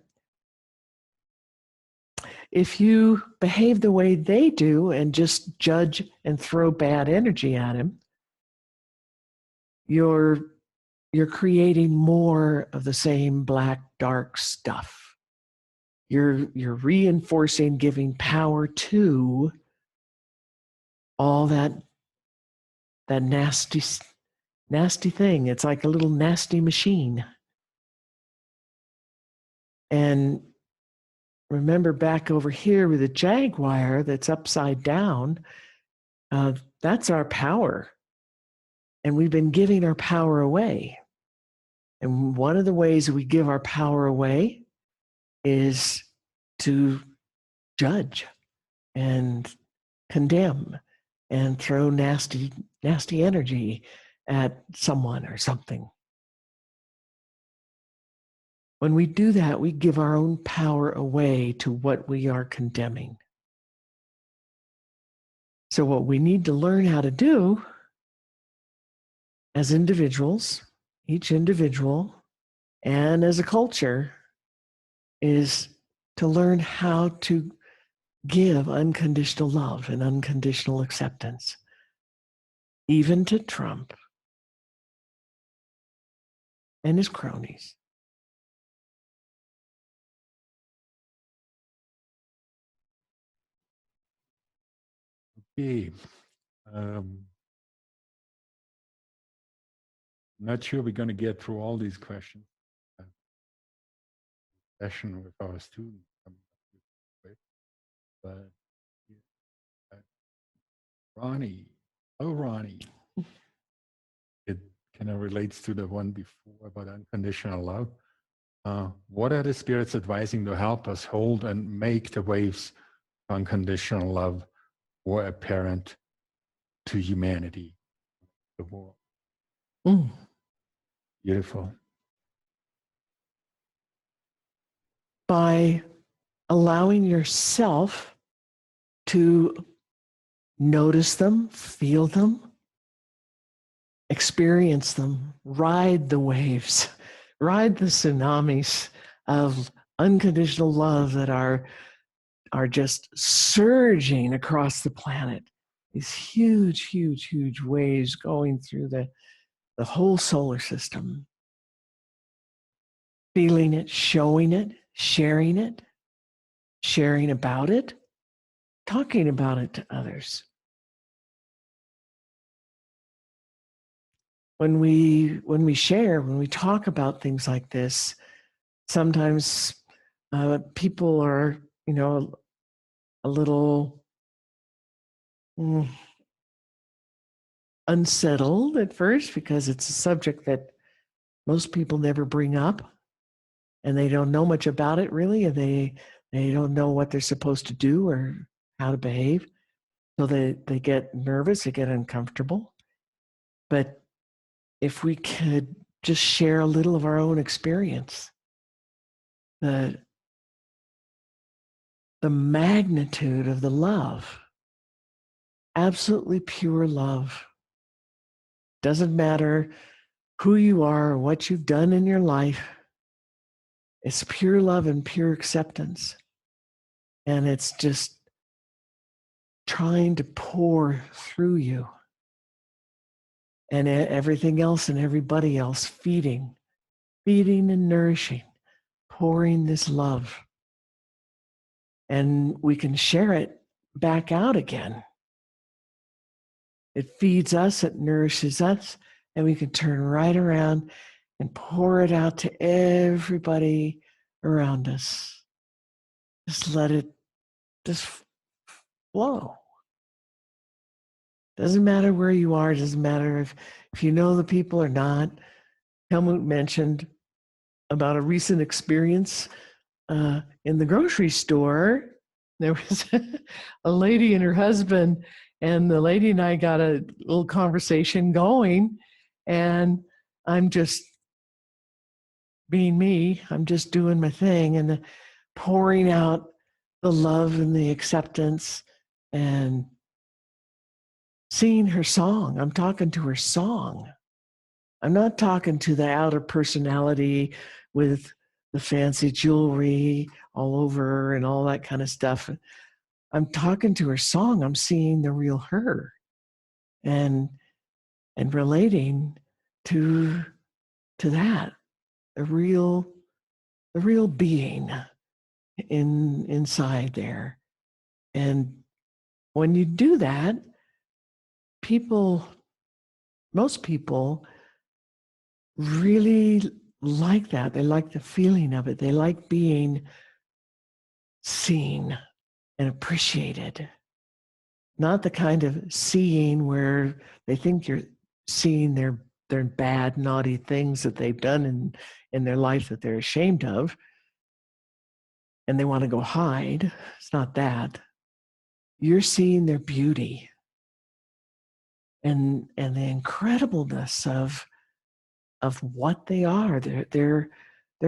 if you behave the way they do and just judge and throw bad energy at him, you're creating more of the same black, dark stuff. You're reinforcing, giving power to all that nasty thing. It's like a little nasty machine. And remember back over here with the jaguar that's upside down, that's our power. And we've been giving our power away. And one of the ways we give our power away is to judge and condemn and throw nasty energy at someone or something. When we do that, we give our own power away to what we are condemning. So what we need to learn how to do as individuals, each individual, and as a culture, is to learn how to give unconditional love and unconditional acceptance, even to Trump. and his cronies. Okay. Not sure we're going to get through all these questions. Session with our students, but Ronnie, oh Ronnie, it kind of relates to the one before about unconditional love. What are the spirits advising to help us hold and make the waves of unconditional love more apparent to humanity, the world? Beautiful. By allowing yourself to notice them, feel them, experience them, ride the waves, ride the tsunamis of unconditional love that are just surging across the planet. These huge, huge, huge waves going through the whole solar system. Feeling it, showing it, sharing about it, talking about it to others. When we share, when we talk about things like this, sometimes people are, a little unsettled at first because it's a subject that most people never bring up, and they don't know much about it really, and they don't know what they're supposed to do or how to behave. So they get nervous, they get uncomfortable. But if we could just share a little of our own experience, the magnitude of the love, absolutely pure love. Doesn't matter who you are or what you've done in your life. It's pure love and pure acceptance. And it's just trying to pour through you. And everything else and everybody else feeding and nourishing, pouring this love. And we can share it back out again. It feeds us, it nourishes us, and we can turn right around and pour it out to everybody around us. Just let it just flow. Doesn't matter where you are, doesn't matter if you know the people or not. Helmut mentioned about a recent experience in the grocery store. There was a lady and her husband, and the lady and I got a little conversation going, and I'm just being me. I'm just doing my thing and pouring out the love and the acceptance and singing her song. I'm talking to her song. I'm not talking to the outer personality with the fancy jewelry all over her and all that kind of stuff. I'm talking to her song. I'm seeing the real her and relating to that, the real being inside there. And when you do that, most people really like that. They like the feeling of it. They like being seen and appreciated. Not the kind of seeing where they think you're seeing their bad, naughty things that they've done in their life that they're ashamed of, and they want to go hide. It's not that. You're seeing their beauty and the incredibleness of what they are, their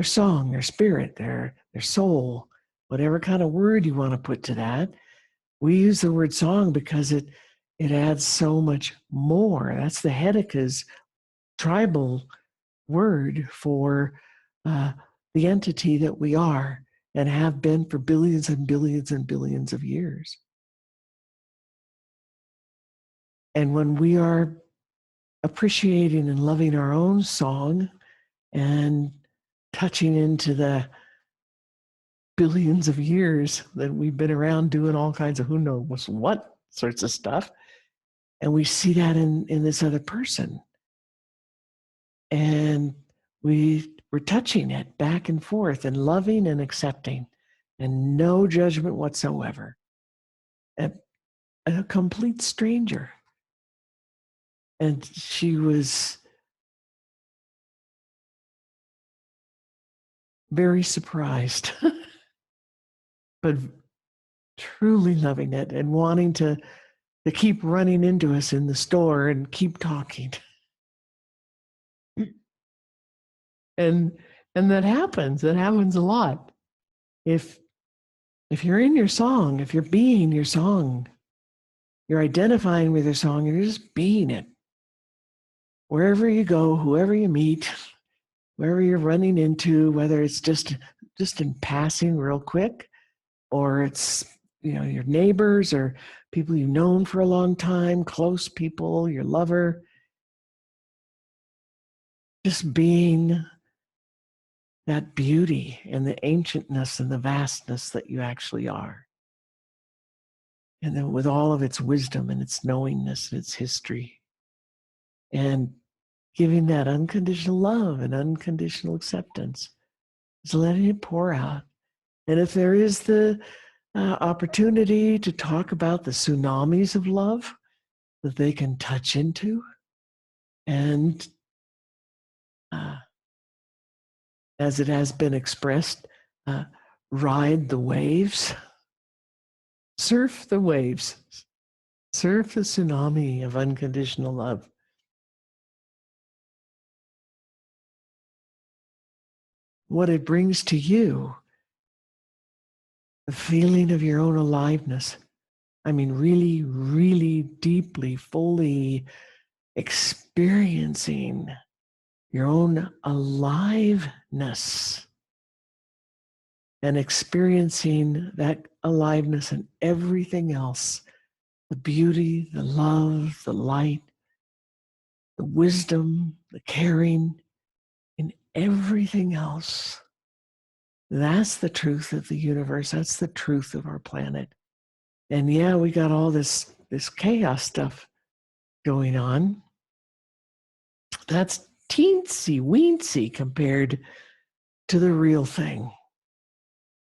song, their spirit, their soul, whatever kind of word you want to put to that. We use the word song because it adds so much more. That's the Hedeka's tribal word for the entity that we are and have been for billions and billions and billions of years. And when we are appreciating and loving our own song and touching into the billions of years that we've been around doing all kinds of who knows what sorts of stuff. And we see that in this other person. And we're touching it back and forth and loving and accepting and no judgment whatsoever. And a complete stranger. And she was very surprised, but truly loving it and wanting to keep running into us in the store and keep talking. And that happens. That happens a lot. If you're in your song, if you're being your song, you're identifying with your song, and you're just being it. Wherever you go, whoever you meet, wherever you're running into, whether it's just in passing real quick, or it's your neighbors or people you've known for a long time, close people, your lover, just being that beauty and the ancientness and the vastness that you actually are. And then with all of its wisdom and its knowingness and its history, and giving that unconditional love and unconditional acceptance, is letting it pour out. And if there is the opportunity to talk about the tsunamis of love that they can touch into, and as it has been expressed, ride the waves, surf the waves, surf the tsunami of unconditional love. What it brings to you, the feeling of your own aliveness. I mean, really, really deeply, fully experiencing your own aliveness and experiencing that aliveness and everything else, the beauty, the love, the light, the wisdom, the caring, and everything else. That's the truth of the universe. That's the truth of our planet. And yeah, we got all this chaos stuff going on. That's teensy weensy compared to the real thing.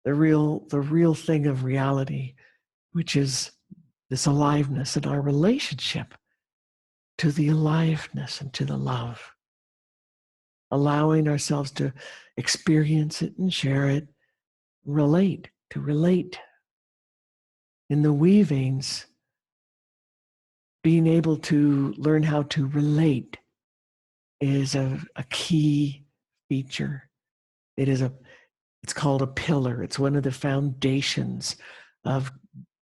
The real thing of reality, which is this aliveness in our relationship to the aliveness and to the love. Allowing ourselves to experience it and share it, to relate. In the weavings, being able to learn how to relate is a key feature. It's called a pillar. It's one of the foundations of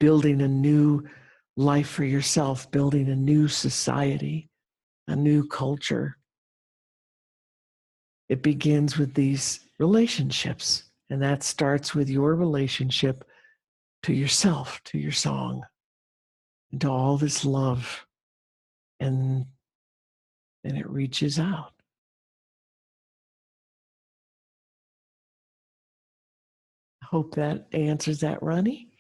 building a new life for yourself, building a new society, a new culture. It begins with these relationships, and that starts with your relationship to yourself, to your song, and to all this love, and it reaches out. I hope that answers that, Ronnie.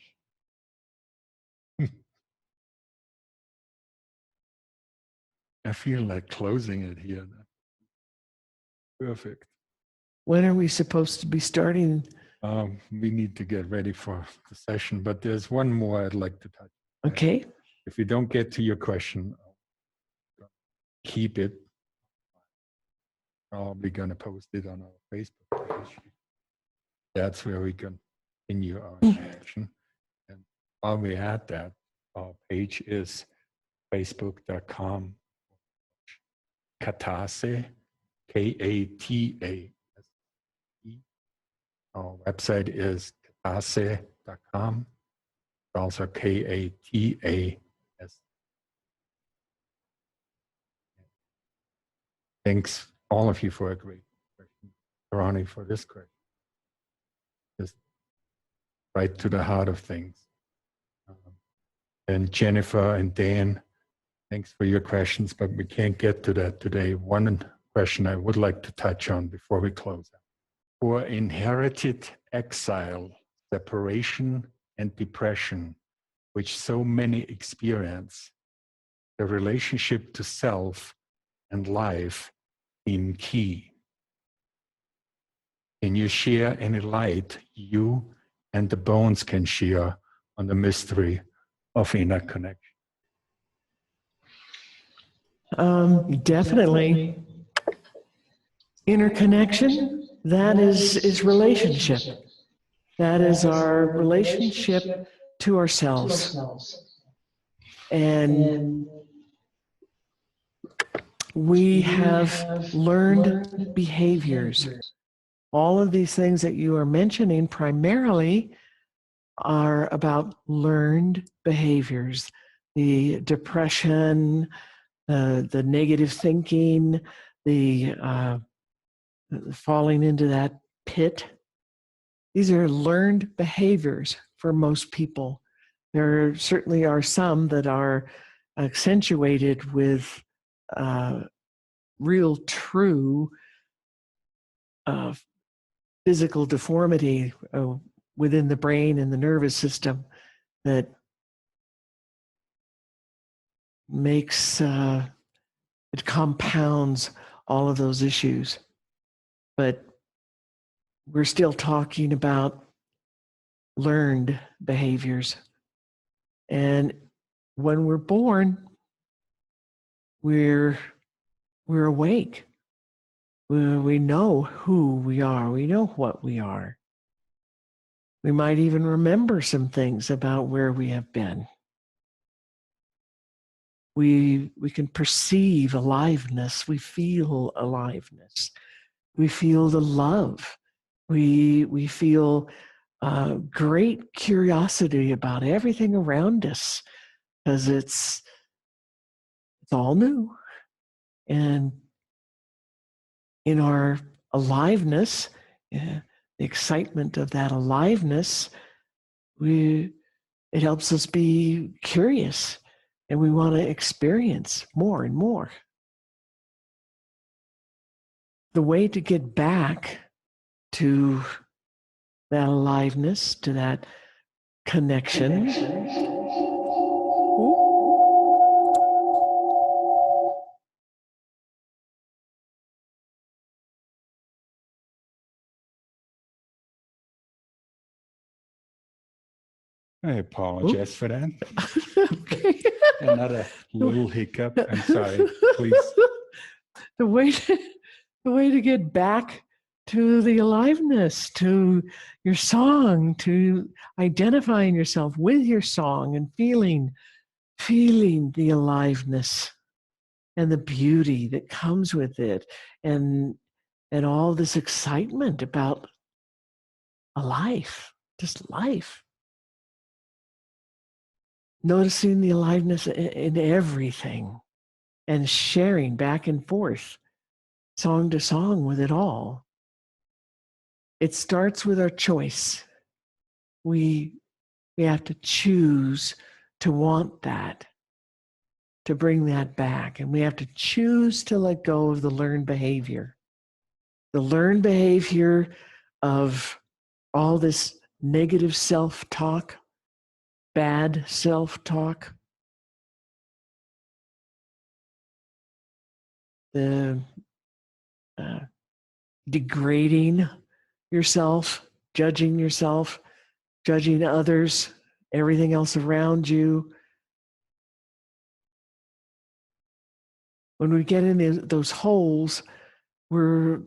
I feel like closing it here. Perfect. When are we supposed to be starting? We need to get ready for the session, but there's one more I'd like to touch. Okay. If we don't get to your question, keep it. We're going to post it on our Facebook page. That's where we can continue our interaction. And while we're at that, our page is facebook.com Katase, K-A-T-A. Our website is katase.com. Also K-A-T-A-S. Thanks all of you for a great question. Ronnie, for this question. Just right to the heart of things. And Jennifer and Dan, thanks for your questions, but we can't get to that today. One question I would like to touch on before we close out. For inherited exile, separation, and depression, which so many experience, the relationship to self and life in key. Can you share any light you and the bones can share on the mystery of inner connection? Definitely. Interconnection, that is relationship. That is our relationship to ourselves. And we have learned behaviors. All of these things that you are mentioning primarily are about learned behaviors. The depression, the negative thinking, the falling into that pit. These are learned behaviors for most people. There certainly are some that are accentuated with real, true physical deformity within the brain and the nervous system that makes it compounds all of those issues. But we're still talking about learned behaviors. And when we're born, we're awake. We know who we are. We know what we are. We might even remember some things about where we have been. We can perceive aliveness. We feel aliveness. We feel the love. We feel great curiosity about everything around us because it's all new. And in our aliveness, the excitement of that aliveness, it helps us be curious, and we want to experience more and more. The way to get back to that aliveness, to that connection. I apologize for that. Okay. Another little hiccup. I'm sorry. Please. The way to get back to the aliveness, to your song, to identifying yourself with your song and feeling the aliveness and the beauty that comes with it, and all this excitement about a life, just life. Noticing the aliveness in everything and sharing back and forth, song to song with it all. It starts with our choice. We have to choose to want that, to bring that back. And we have to choose to let go of the learned behavior. The learned behavior of all this negative self-talk, bad self-talk, the degrading yourself, judging others, everything else around you. When we get in those holes, we're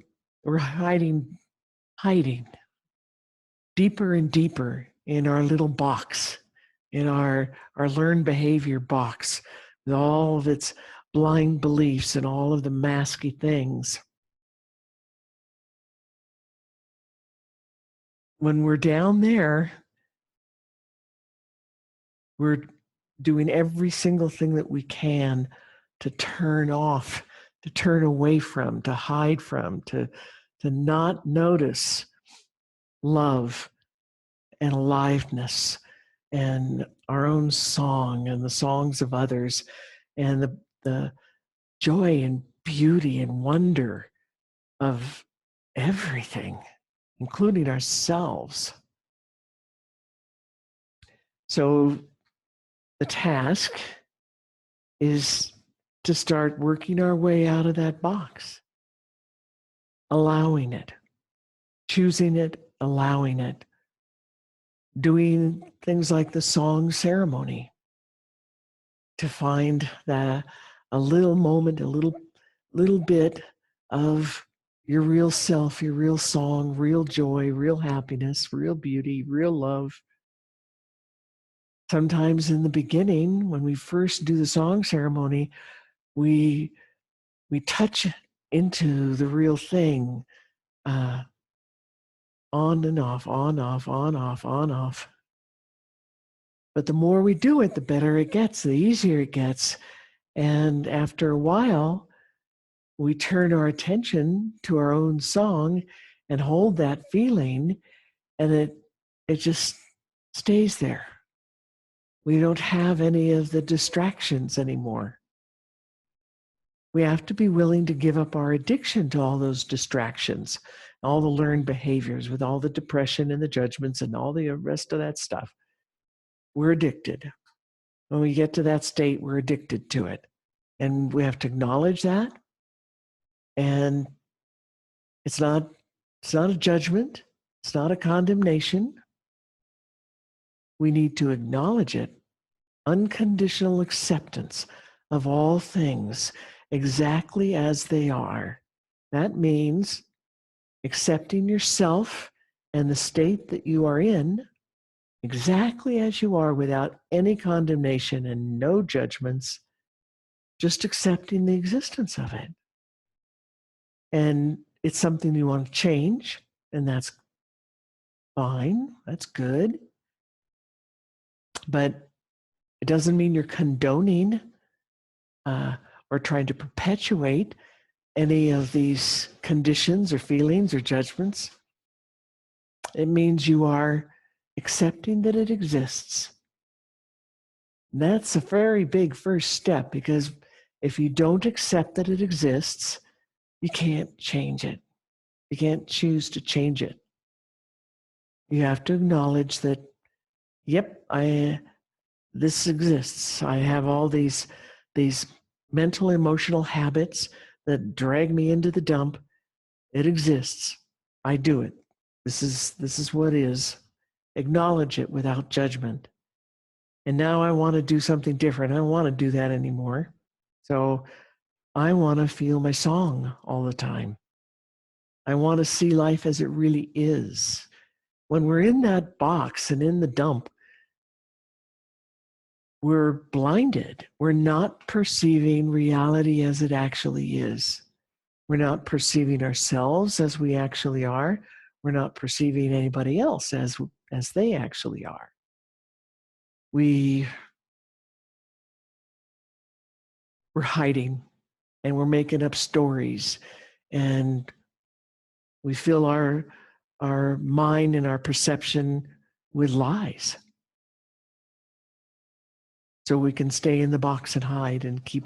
hiding deeper and deeper in our little box, in our learned behavior box, with all of its blind beliefs and all of the masky things. When we're down there, we're doing every single thing that we can to turn off, to turn away from, to hide from, to not notice love and aliveness and our own song and the songs of others and the joy and beauty and wonder of everything, including ourselves. So the task is to start working our way out of that box, allowing it, choosing it, allowing it, doing things like the song ceremony to find that a little moment, a little bit of your real self, your real song, real joy, real happiness, real beauty, real love. Sometimes in the beginning, when we first do the song ceremony, we touch into the real thing, on and off, on, off, on, off, on, off. But the more we do it, the better it gets, the easier it gets. And after a while, we turn our attention to our own song and hold that feeling, and it just stays there. We don't have any of the distractions anymore. We have to be willing to give up our addiction to all those distractions, all the learned behaviors with all the depression and the judgments and all the rest of that stuff. We're addicted. When we get to that state, we're addicted to it. And we have to acknowledge that. And it's not a judgment. It's not a condemnation. We need to acknowledge it. Unconditional acceptance of all things exactly as they are. That means accepting yourself and the state that you are in exactly as you are without any condemnation and no judgments, just accepting the existence of it. And it's something you want to change, and that's fine, that's good. But it doesn't mean you're condoning or trying to perpetuate any of these conditions or feelings or judgments. It means you are accepting that it exists. And that's a very big first step, because if you don't accept that it exists, you can't change it. You can't choose to change it. You have to acknowledge that, yep, this exists. I have all these mental, emotional habits that drag me into the dump. It exists. I do it. This is what is. Acknowledge it without judgment. And now I want to do something different. I don't want to do that anymore. So I want to feel my song all the time. I want to see life as it really is. When we're in that box and in the dump, we're blinded. We're not perceiving reality as it actually is. We're not perceiving ourselves as we actually are. We're not perceiving anybody else as they actually are. We're hiding, and we're making up stories, and we fill our mind and our perception with lies, so we can stay in the box and hide and keep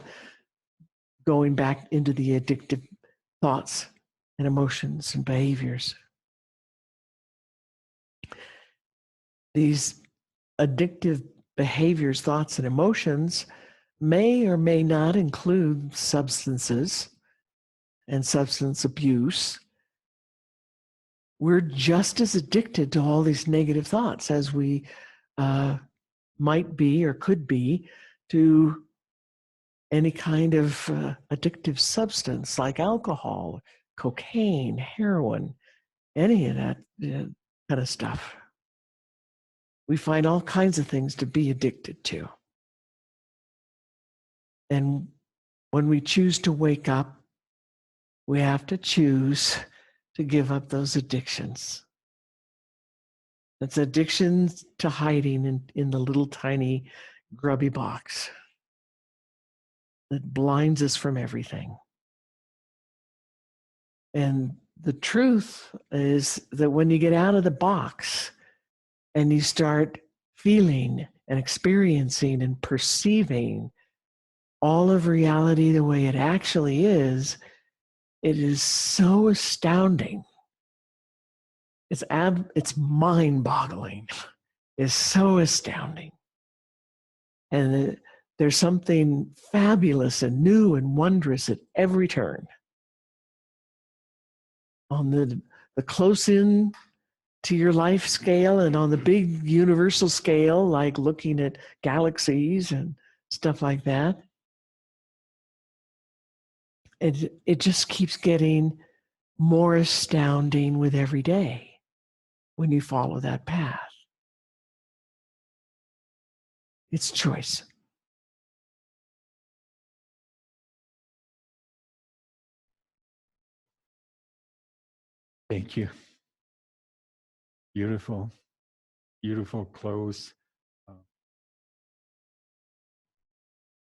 going back into the addictive thoughts and emotions and behaviors. These addictive behaviors, thoughts, and emotions may or may not include substances and substance abuse. We're just as addicted to all these negative thoughts as we might be or could be to any kind of addictive substance like alcohol, cocaine, heroin, any of that kind of stuff. We find all kinds of things to be addicted to. And when we choose to wake up, we have to choose to give up those addictions. It's addictions to hiding in the little tiny grubby box that blinds us from everything. And the truth is that when you get out of the box and you start feeling and experiencing and perceiving all of reality the way it actually is, it is so astounding. It's mind-boggling. It's so astounding. And there's something fabulous and new and wondrous at every turn. On the close in to your life scale and on the big universal scale, like looking at galaxies and stuff like that. It just keeps getting more astounding with every day when you follow that path. It's choice. Thank you. Beautiful, beautiful close.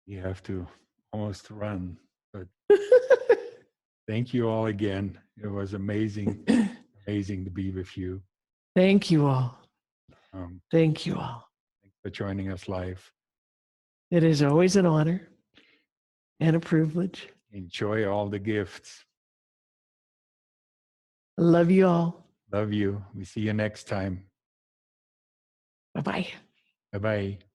You have to almost run, but thank you all again. It was amazing, amazing to be with you. Thank you all. Thank you all. Thanks for joining us live. It is always an honor and a privilege. Enjoy all the gifts. I love you all. Love you. We see you next time. Bye-bye. Bye-bye.